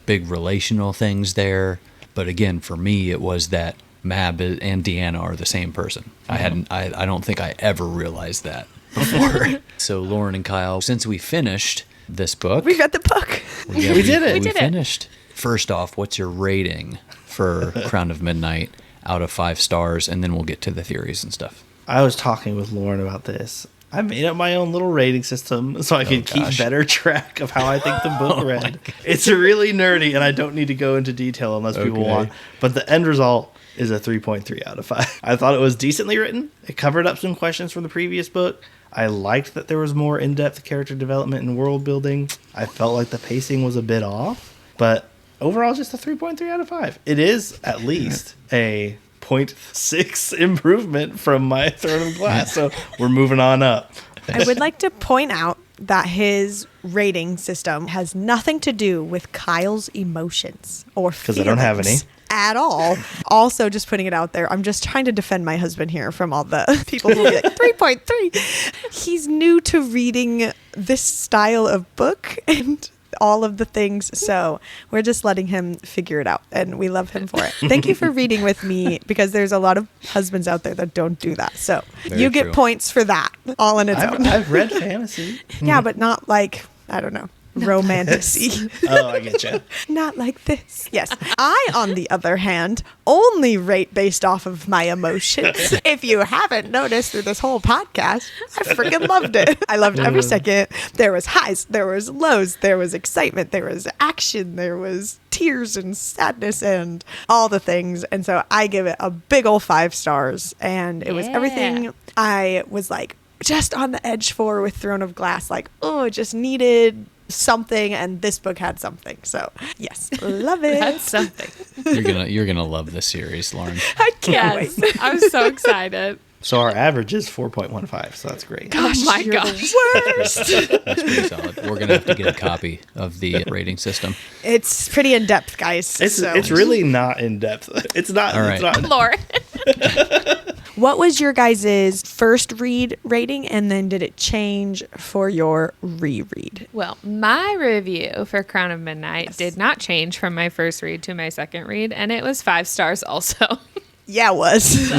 big relational things there. But again, for me, it was that Mab and Deanna are the same person. I don't think I ever realized that before. So Lauren and Kyle, since we finished this book, we read the book. We did it. We finished. First off, what's your rating for Crown of Midnight out of 5 stars? And then we'll get to the theories and stuff. I was talking with Lauren about this. I made up my own little rating system so I could keep better track of how I think the book read. It's really nerdy, and I don't need to go into detail unless people want. But the end result is a 3.3 out of 5. I thought it was decently written. It covered up some questions from the previous book. I liked that there was more in-depth character development and world building. I felt like the pacing was a bit off, but overall just a 3.3 out of 5. It is at least a 0.6 improvement from my Throne of Glass, so we're moving on up. I would like to point out that his rating system has nothing to do with Kyle's emotions or feelings. Because I don't have any. At all. Also, just putting it out there, I'm just trying to defend my husband here from all the people who will be 3.3. He's new to reading this style of book and all of the things, so we're just letting him figure it out, and we love him for it. Thank you for reading with me, because there's a lot of husbands out there that don't do that, so you get points for that all in its own. I've read fantasy. Yeah, but not I don't know. romantasy. Oh, I get you. Not like this. Yes. I, on the other hand, only rate based off of my emotions. If you haven't noticed through this whole podcast, I freaking loved it. I loved every second. There was highs, there was lows, there was excitement, there was action, there was tears and sadness and all the things. And so I give it a big old 5 stars. And it was everything I was like just on the edge for with Throne of Glass. Like, oh, it just needed something, and this book had something. So yes, love it. That's something. You're gonna love this series, Lauren. I can't wait. I'm so excited. So our average is 4.15, so that's great. Oh my you're gosh. the worst. That's pretty solid. We're gonna have to get a copy of the rating system. It's pretty in depth, guys. It's really not in depth. It's not. All right. It's not. Lauren. What was your guys' first read rating, and then did it change for your reread? Well, my review for Crown of Midnight did not change from my first read to my second read, and it was 5 stars also. Yeah, it was.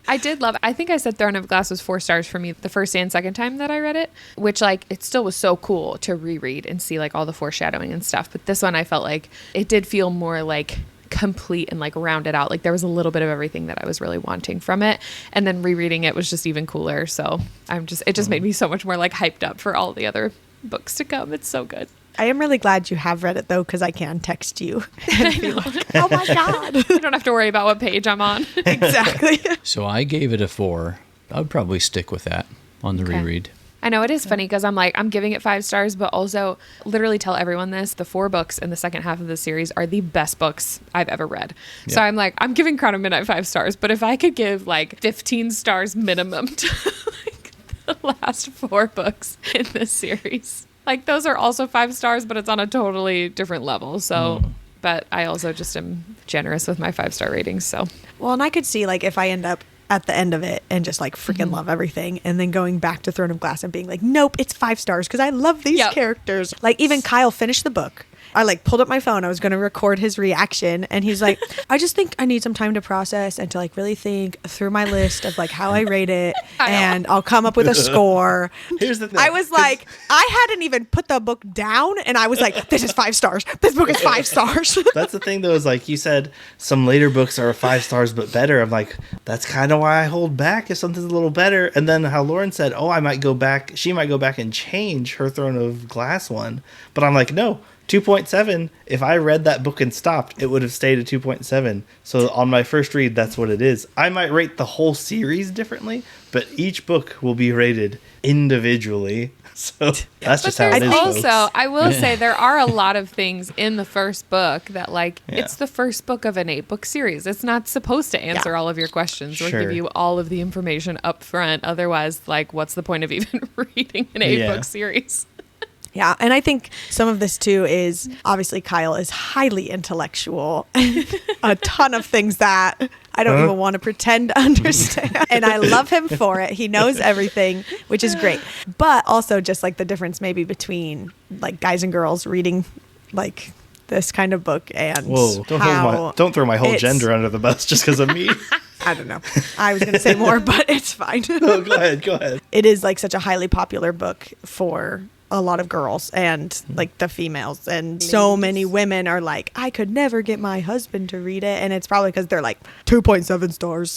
I did love it. I think I said Throne of Glass was 4 stars for me the first and second time that I read it, which like it still was so cool to reread and see like all the foreshadowing and stuff. But this one I felt like it did feel more like complete and like rounded out. Like there was a little bit of everything that I was really wanting from it. And then rereading it was just even cooler. So it just made me so much more like hyped up for all the other books to come. It's so good. I am really glad you have read it, though, because I can text you and be like, oh my God. You don't have to worry about what page I'm on. Exactly. So I gave it a 4. I would probably stick with that on the reread. I know it is funny because I'm giving it 5 stars, but also literally tell everyone this. The 4 books in the second half of the series are the best books I've ever read. Yeah. So I'm giving Crown of Midnight 5 stars, but if I could give like 15 stars minimum to like the last 4 books in this series. Like those are also 5 stars, but it's on a totally different level. So, but I also just am generous with my 5-star ratings. So, well, and I could see like if I end up at the end of it and just like freaking love everything, and then going back to Throne of Glass and being like, nope, it's 5 stars because I love these characters. Like even Kyle finished the book. I like pulled up my phone. I was going to record his reaction, and he's like, I just think I need some time to process and to like really think through my list of like how I rate it, and I'll come up with a score. Here's the thing. I was like, I hadn't even put the book down, and I was like, this is 5 stars. This book is 5 stars. That's the thing, though, is like you said, some later books are 5 stars but better. I'm like, that's kind of why I hold back if something's a little better. And then how Lauren said, oh, she might go back and change her Throne of Glass one. But I'm like, no. 2.7, if I read that book and stopped, it would have stayed at 2.7. So on my first read, that's what it is. I might rate the whole series differently, but each book will be rated individually. So that's just how it is. Also, I will say there are a lot of things in the first book that like, it's the first book of an 8-book series. It's not supposed to answer all of your questions or give you all of the information up front. Otherwise, like, what's the point of even reading an 8-book series? Yeah, and I think some of this too is obviously Kyle is highly intellectual. A ton of things that I don't even want to pretend to understand. And I love him for it. He knows everything, which is great. But also just like the difference maybe between like guys and girls reading like this kind of book and don't throw my whole gender under the bus just because of me. I don't know. I was going to say more, but it's fine. No, go ahead. It is like such a highly popular book for a lot of girls and like the females, and so many women are like, I could never get my husband to read it, and it's probably because they're like 2.7 stars.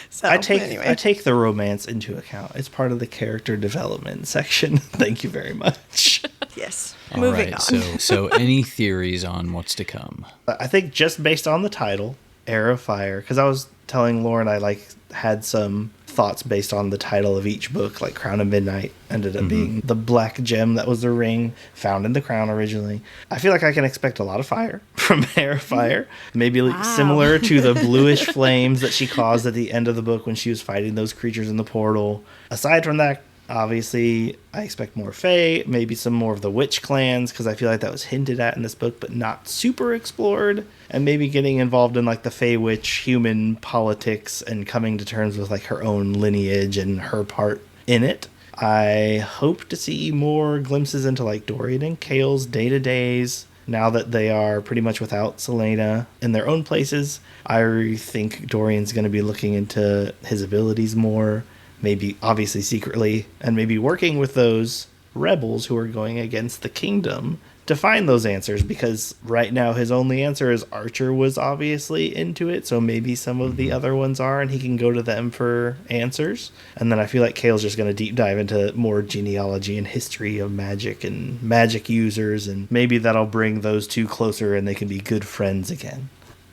So I take the romance into account. It's part of the character development section. Thank you very much. Yes. All Moving right, on. So any theories on what's to come? I think just based on the title, Heir of Fire, because I was telling Lauren I like had some thoughts based on the title of each book. Like Crown of Midnight ended up being the black gem that was the ring found in the crown originally. I feel like I can expect a lot of fire from Heir of Fire, maybe similar to the bluish flames that she caused at the end of the book when she was fighting those creatures in the portal. Aside from that, obviously I expect more Fae, maybe some more of the witch clans, because I feel like that was hinted at in this book but not super explored, and maybe getting involved in like the Fae witch human politics and coming to terms with like her own lineage and her part in it. I hope to see more glimpses into like Dorian and Kale's day-to-days now that they are pretty much without Selena in their own places. I think Dorian's going to be looking into his abilities more. maybe obviously secretly, and maybe working with those rebels who are going against the kingdom to find those answers, because right now his only answer is Archer was obviously into it, so maybe some of the other ones are, and he can go to them for answers. And then I feel like Kale's just going to deep dive into more genealogy and history of magic and magic users, and maybe that'll bring those two closer and they can be good friends again.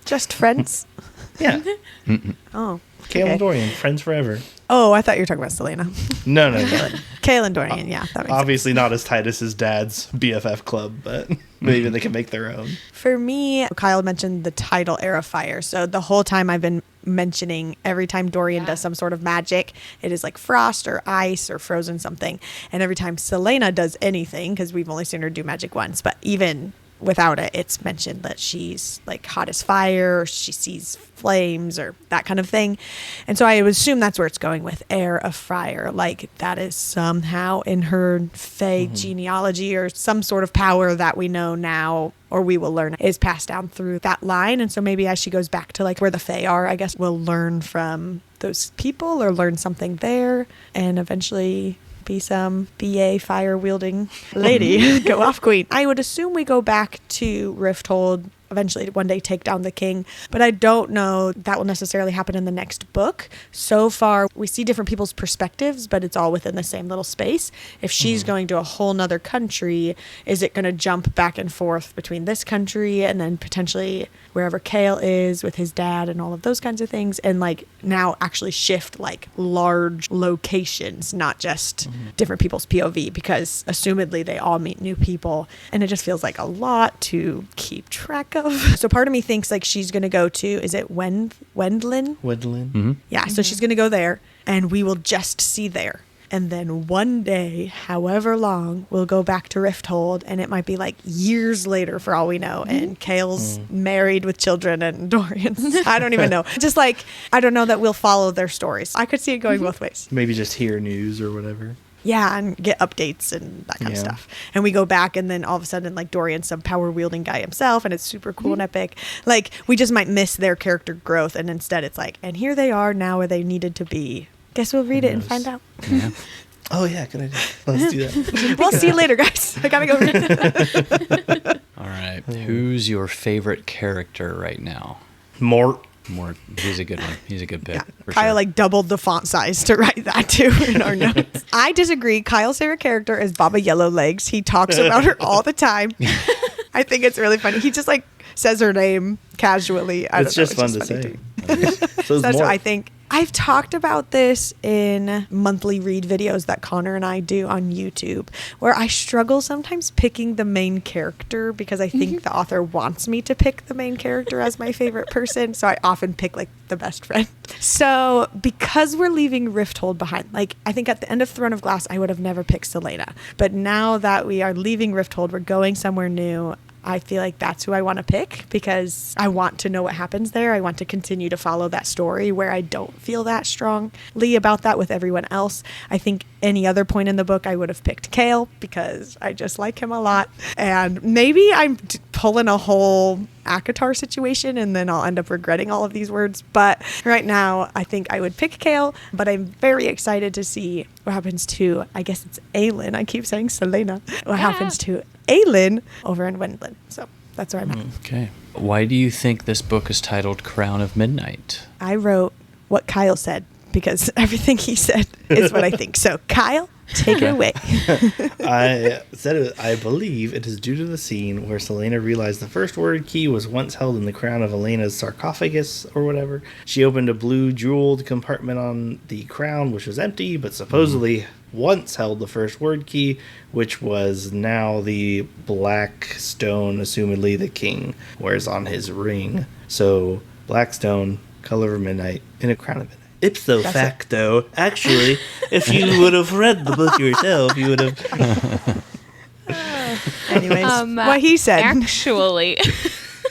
Just friends? Yeah. Oh. Kale okay. and Dorian, friends forever. Oh, I thought you were talking about Selena. No. Kale and Dorian, yeah. That makes Obviously not as tight as his dad's BFF club, but maybe they can make their own. For me, Kyle mentioned the title Air of Fire. So the whole time I've been mentioning every time Dorian does some sort of magic, it is like frost or ice or frozen something. And every time Selena does anything, because we've only seen her do magic once, but even without it, it's mentioned that she's like hot as fire, or she sees flames or that kind of thing. And so I would assume that's where it's going with Air of Fire. Like that is somehow in her Fae genealogy, or some sort of power that we know now, or we will learn, is passed down through that line. And so maybe as she goes back to like where the Fae are, I guess we'll learn from those people or learn something there, and eventually be some BA fire wielding lady. Go off, queen. I would assume we go back to Rifthold, eventually one day take down the king, but I don't know that will necessarily happen in the next book. So far we see different people's perspectives, but it's all within the same little space. If she's going to a whole nother country, is it going to jump back and forth between this country and then potentially wherever Kale is with his dad and all of those kinds of things, and like now actually shift like large locations, not just different people's POV, because assumedly they all meet new people, and it just feels like a lot to keep track of. So part of me thinks like she's going to go to, is it Wendlin? Woodland. Yeah, so she's going to go there, and we will just see there. And then one day, however long, we'll go back to Rifthold, and it might be like years later for all we know. And Kale's married with children, and Dorian's, I don't even know. Just like, I don't know that we'll follow their stories. I could see it going both ways. Maybe just hear news or whatever. Yeah, and get updates and that kind of stuff. And we go back, and then all of a sudden, like, Dorian's some power-wielding guy himself, and it's super cool and epic. Like, we just might miss their character growth, and instead it's like, and here they are now where they needed to be. Guess we'll read it and find out. Yeah. Oh, yeah, good idea. Let's do that. We'll see you later, guys. I gotta go. All right. Who's your favorite character right now? Mort. He's a good one. He's a good pick. Yeah. For Kyle sure. like doubled the font size to write that too in our notes. I disagree. Kyle's favorite character is Baba Yellowlegs. He talks about her all the time. I think it's really funny. He just like says her name casually. It's just fun to say. So That's what I think. I've talked about this in monthly read videos that Connor and I do on YouTube, where I struggle sometimes picking the main character because I think the author wants me to pick the main character as my favorite person. So I often pick like the best friend. So because we're leaving Rifthold behind, like I think at the end of Throne of Glass, I would have never picked Selena. But now that we are leaving Rifthold, we're going somewhere new. I feel like that's who I want to pick because I want to know what happens there. I want to continue to follow that story where I don't feel that strongly about that with everyone else. I think any other point in the book, I would have picked Kale because I just like him a lot. And maybe I'm pulling a whole ACOTAR situation and then I'll end up regretting all of these words. But right now, I think I would pick Kale, but I'm very excited to see what happens to, I guess it's Aelin. I keep saying Selena. What happens to Aelin over in Wendlin. So that's where I'm at. Okay. Why do you think this book is titled Crown of Midnight? I wrote what Kyle said because everything he said is what I think. So Kyle, take it away. I said it, I believe it is due to the scene where Selena realized the first word key was once held in the crown of Elena's sarcophagus or whatever. She opened a blue jeweled compartment on the crown, which was empty, but supposedly once held the first word key, which was now the black stone, assumedly the king wears on his ring. So black stone, color of midnight, in a crown of midnight. Ipso facto, actually, if you would have read the book yourself, you would have. Anyways, what he said. Actually,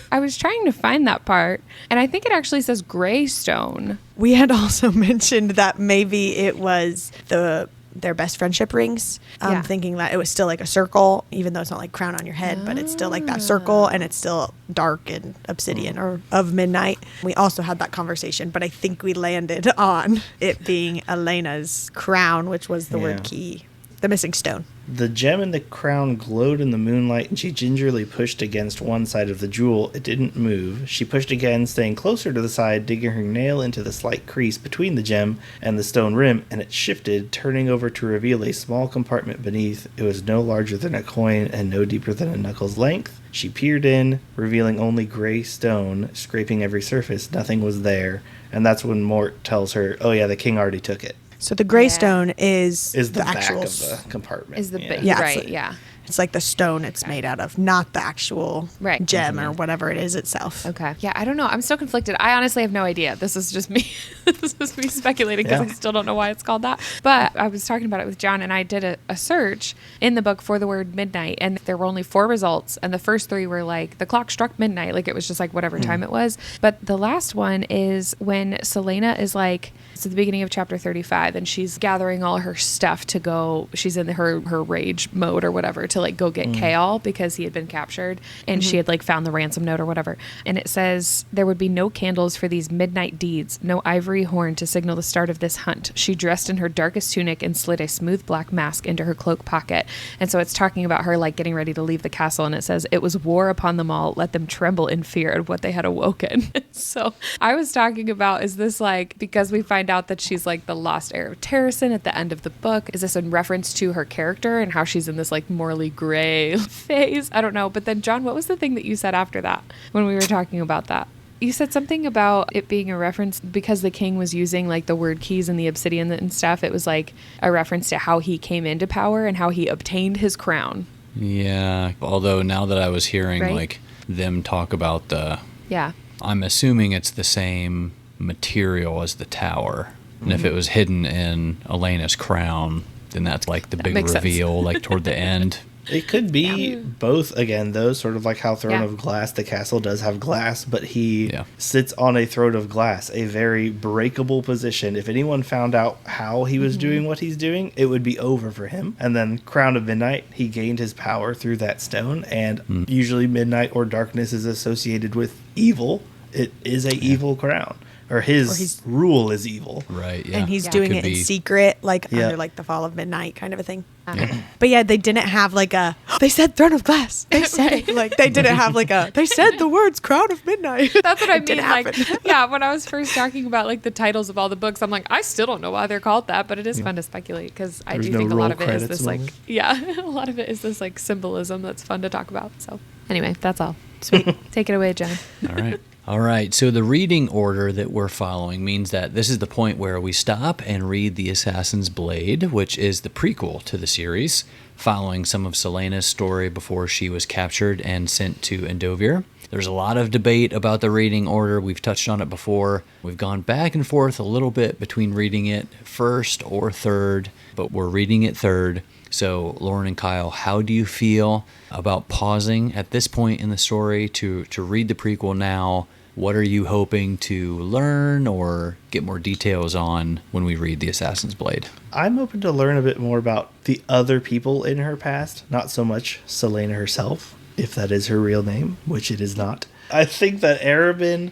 I was trying to find that part, and I think it actually says gray stone. We had also mentioned that maybe it was the their best friendship rings, Yeah. thinking that it was still like a circle, even though it's not like crown on your head, but it's still like that circle, and it's still dark and obsidian or of midnight. We also had that conversation, but I think we landed on it being Elena's crown, which was the word key, the missing stone. The gem in the crown glowed in the moonlight, and she gingerly pushed against one side of the jewel. It didn't move. She pushed again, staying closer to the side, digging her nail into the slight crease between the gem and the stone rim, and it shifted, turning over to reveal a small compartment beneath. It was no larger than a coin and no deeper than a knuckle's length. She peered in, revealing only gray stone, scraping every surface. Nothing was there, and that's when Mort tells her, oh yeah, the king already took it. So the gray stone is Is the back actual of the compartment. Is the Yeah, right? it's like- Yeah. It's like the stone it's made out of, not the actual Right. gem or whatever it is itself. Okay. Yeah, I don't know. I'm still conflicted. I honestly have no idea. This is just me. This is me speculating because I still don't know why it's called that. But I was talking about it with John, and I did a search in the book for the word midnight, and there were only 4 results. And the first 3 were like, the clock struck midnight. Like, it was just like whatever time it was. But the last one is when Selena is like, it's at the beginning of chapter 35, and she's gathering all her stuff to go. She's in her rage mode or whatever to like go get Kale because he had been captured, and she had like found the ransom note or whatever. And it says there would be no candles for these midnight deeds, no ivory horn to signal the start of this hunt. She dressed in her darkest tunic and slid a smooth black mask into her cloak pocket. And so it's talking about her like getting ready to leave the castle, and it says it was war upon them all, let them tremble in fear at what they had awoken. So I was talking about, is this like because we find out that she's like the lost heir of Terrason at the end of the book? Is this in reference to her character and how she's in this like morally gray phase? I don't know. But then, John, what was the thing that you said after that when we were talking about that? You said something about it being a reference because the king was using like the word keys and the obsidian and stuff. It was like a reference to how he came into power and how he obtained his crown. Yeah. Although now that I was hearing Right? like them talk about Yeah. I'm assuming it's the same material as the tower. And if it was hidden in Elena's crown, then that's like the big makes sense. reveal, like toward the end. It could be both, again, though, sort of like how Throne of Glass, the castle does have glass, but he sits on a throne of glass, a very breakable position. If anyone found out how he was doing what he's doing, it would be over for him. And then Crown of Midnight, he gained his power through that stone, and usually midnight or darkness is associated with evil. It is a evil crown. Or his rule is evil. Right, yeah. And he's doing it in secret, like under like the fall of midnight kind of a thing. But yeah, they didn't have like they said throne of glass. They said it. Like they didn't have like they said the words crown of midnight. That's what I It didn't mean. Like, happen. yeah, when I was first talking about like the titles of all the books, I'm like, I still don't know why they're called that, but it is fun to speculate because I There's do no think a lot roll of it is this credits like, a lot of it is this like symbolism that's fun to talk about. So anyway, that's all. Sweet. Take it away, John. All right. All right. So the reading order that we're following means that this is the point where we stop and read The Assassin's Blade, which is the prequel to the series, following some of Selena's story before she was captured and sent to Endovir. There's a lot of debate about the reading order. We've touched on it before. We've gone back and forth a little bit between reading it first or third, but we're reading it third. So, Lauren and Kyle, how do you feel about pausing at this point in the story to read the prequel now? What are you hoping to learn or get more details on when we read The Assassin's Blade? I'm hoping to learn a bit more about the other people in her past, not so much Selena herself, if that is her real name, which it is not. I think that Arabin,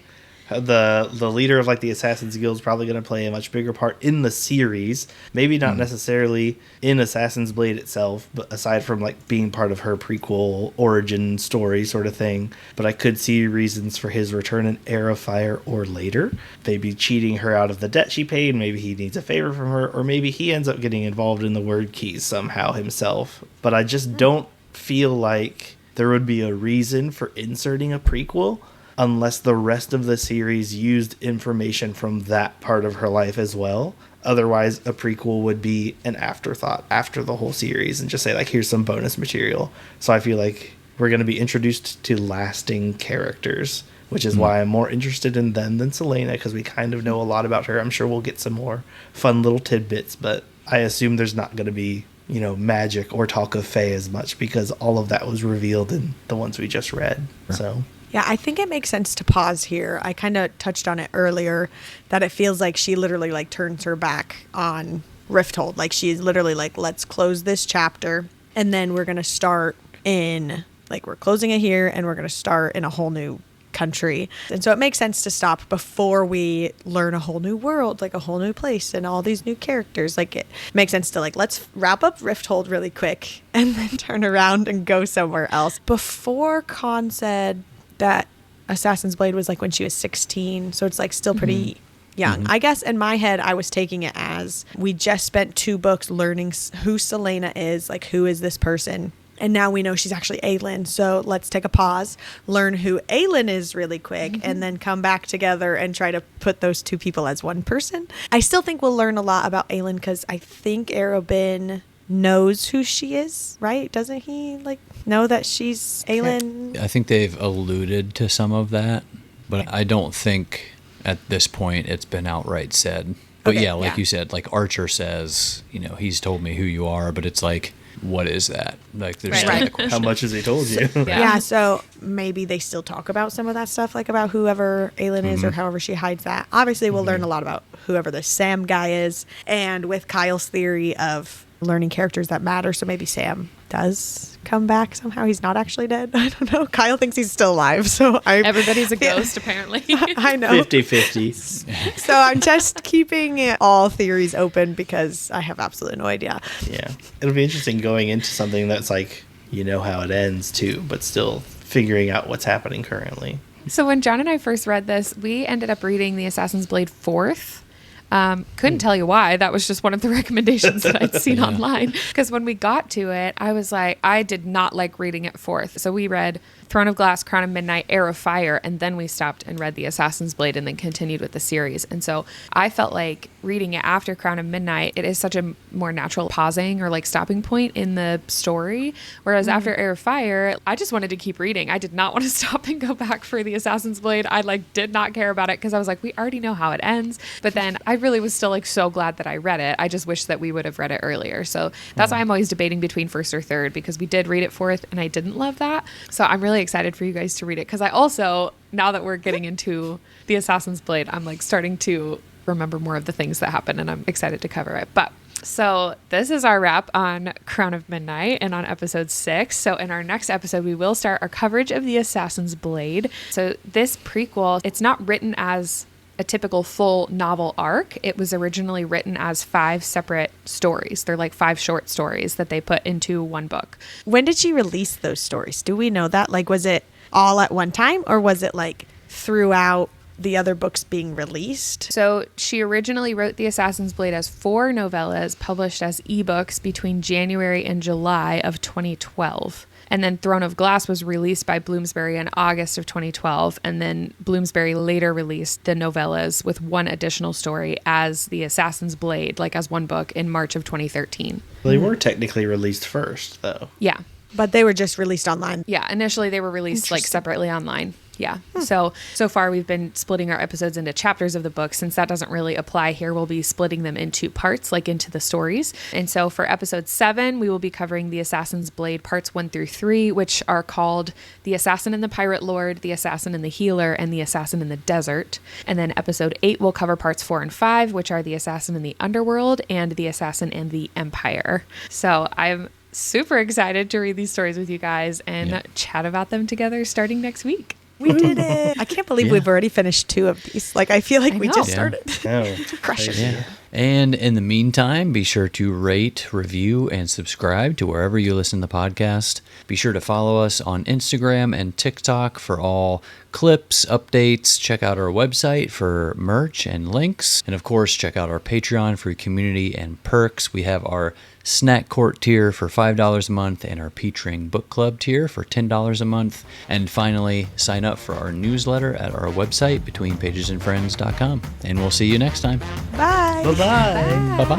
the leader of like the Assassin's Guild, is probably going to play a much bigger part in the series. Maybe not necessarily in Assassin's Blade itself, but aside from like being part of her prequel origin story sort of thing. But I could see reasons for his return in Heir of Fire or later. Maybe cheating her out of the debt she paid. Maybe he needs a favor from her, or maybe he ends up getting involved in the word keys somehow himself. But I just don't feel like there would be a reason for inserting a prequel unless the rest of the series used information from that part of her life as well. Otherwise, a prequel would be an afterthought after the whole series and just say, like, here's some bonus material. So I feel like we're going to be introduced to lasting characters, which is why I'm more interested in them than Selena, because we kind of know a lot about her. I'm sure we'll get some more fun little tidbits, but I assume there's not going to be, magic or talk of Fae as much because all of that was revealed in the ones we just read. So... Yeah, I think it makes sense to pause here. I kind of touched on it earlier that it feels like she literally like turns her back on Rifthold. Like, she is literally like, let's close this chapter, and then we're going to start in, like, we're closing it here, and we're going to start in a whole new country. And so it makes sense to stop before we learn a whole new world, like a whole new place and all these new characters. Like, it makes sense to, like, let's wrap up Rifthold really quick and then turn around and go somewhere else. Before Khan said that Assassin's Blade was like when she was 16, so it's like still pretty young. I guess in my head I was taking it as we just spent 2 books learning who Selena is, like, who is this person, and now we know she's actually Aelin, so let's take a pause, learn who Aelin is really quick, and then come back together and try to put those 2 people as one person. I still think we'll learn a lot about Aelin because I think Arobin knows who she is, right? Doesn't he, like, know that she's Aelin? I think they've alluded to some of that, but I don't think at this point it's been outright said. But Okay, yeah, like yeah. you said, like Archer says, you know, he's told me who you are, but it's like, what is that? Like, there's Right. still Right. that question. How much has he told you? Yeah, so maybe they still talk about some of that stuff, like about whoever Aelin is or however she hides that. Obviously, we'll learn a lot about whoever the Sam guy is, and with Kyle's theory of learning characters that matter, so maybe Sam does come back somehow. He's not actually dead. I don't know. Kyle thinks he's still alive, so Everybody's a ghost, apparently. I know. 50-50. So I'm just keeping all theories open because I have absolutely no idea. Yeah. It'll be interesting going into something that's like, you know how it ends too, but still figuring out what's happening currently. So when John and I first read this, we ended up reading the Assassin's Blade 4th. Couldn't tell you why. That was just one of the recommendations that I'd seen online. Because when we got to it, I was like, I did not like reading it 4th. So we read Throne of Glass, Crown of Midnight, Heir of Fire, and then we stopped and read the Assassin's Blade and then continued with the series. And so I felt like reading it after Crown of Midnight, it is such a more natural pausing or like stopping point in the story. Whereas after Heir of Fire, I just wanted to keep reading. I did not want to stop and go back for the Assassin's Blade. I like did not care about it because I was like, we already know how it ends. But then I really was still like so glad that I read it. I just wish that we would have read it earlier. So that's why I'm always debating between 1st or 3rd, because we did read it 4th and I didn't love that. So I'm really excited for you guys to read it, because I also, now that we're getting into the Assassin's Blade, I'm like starting to remember more of the things that happen, and I'm excited to cover it. But so this is our wrap on Crown of Midnight and on episode 6. So in our next episode, we will start our coverage of the Assassin's Blade. So this prequel, it's not written as a typical full novel arc. It was originally written as 5 separate stories. They're like 5 short stories that they put into one book. When did she release those stories? Do we know that? Like, was it all at one time, or was it like throughout the other books being released? So she originally wrote The Assassin's Blade as 4 novellas published as ebooks between January and July of 2012. And then Throne of Glass was released by Bloomsbury in August of 2012. And then Bloomsbury later released the novellas with one additional story as The Assassin's Blade, like as one book, in March of 2013. Well, they were technically released first, though. Yeah. But they were just released online. Yeah. Initially, they were released like separately online. Yeah. So far we've been splitting our episodes into chapters of the book. Since that doesn't really apply here, we'll be splitting them into parts, like into the stories. And so for episode 7, we will be covering The Assassin's Blade parts 1 through 3, which are called The Assassin and the Pirate Lord, The Assassin and the Healer, and The Assassin in the Desert. And then episode 8 will cover parts 4 and 5, which are The Assassin in the Underworld and The Assassin and the Empire. So I'm super excited to read these stories with you guys and chat about them together starting next week. We did it. I can't believe Yeah. we've already finished 2 of these. Like, I feel like we know. just Yeah. started. Oh, Crush it. crazy. Yeah. And in the meantime, be sure to rate, review, and subscribe to wherever you listen to the podcast. Be sure to follow us on Instagram and TikTok for all clips, updates. Check out our website for merch and links. And of course, check out our Patreon for community and perks. We have our Snack Court tier for $5 a month and our Peachring Book Club tier for $10 a month. And finally, sign up for our newsletter at our website, betweenpagesandfriends.com. And we'll see you next time. Bye. Bye-bye. Bye-bye.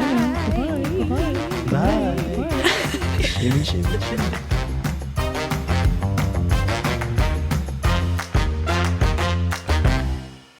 Bye. Shimmy, shimmy, shimmy.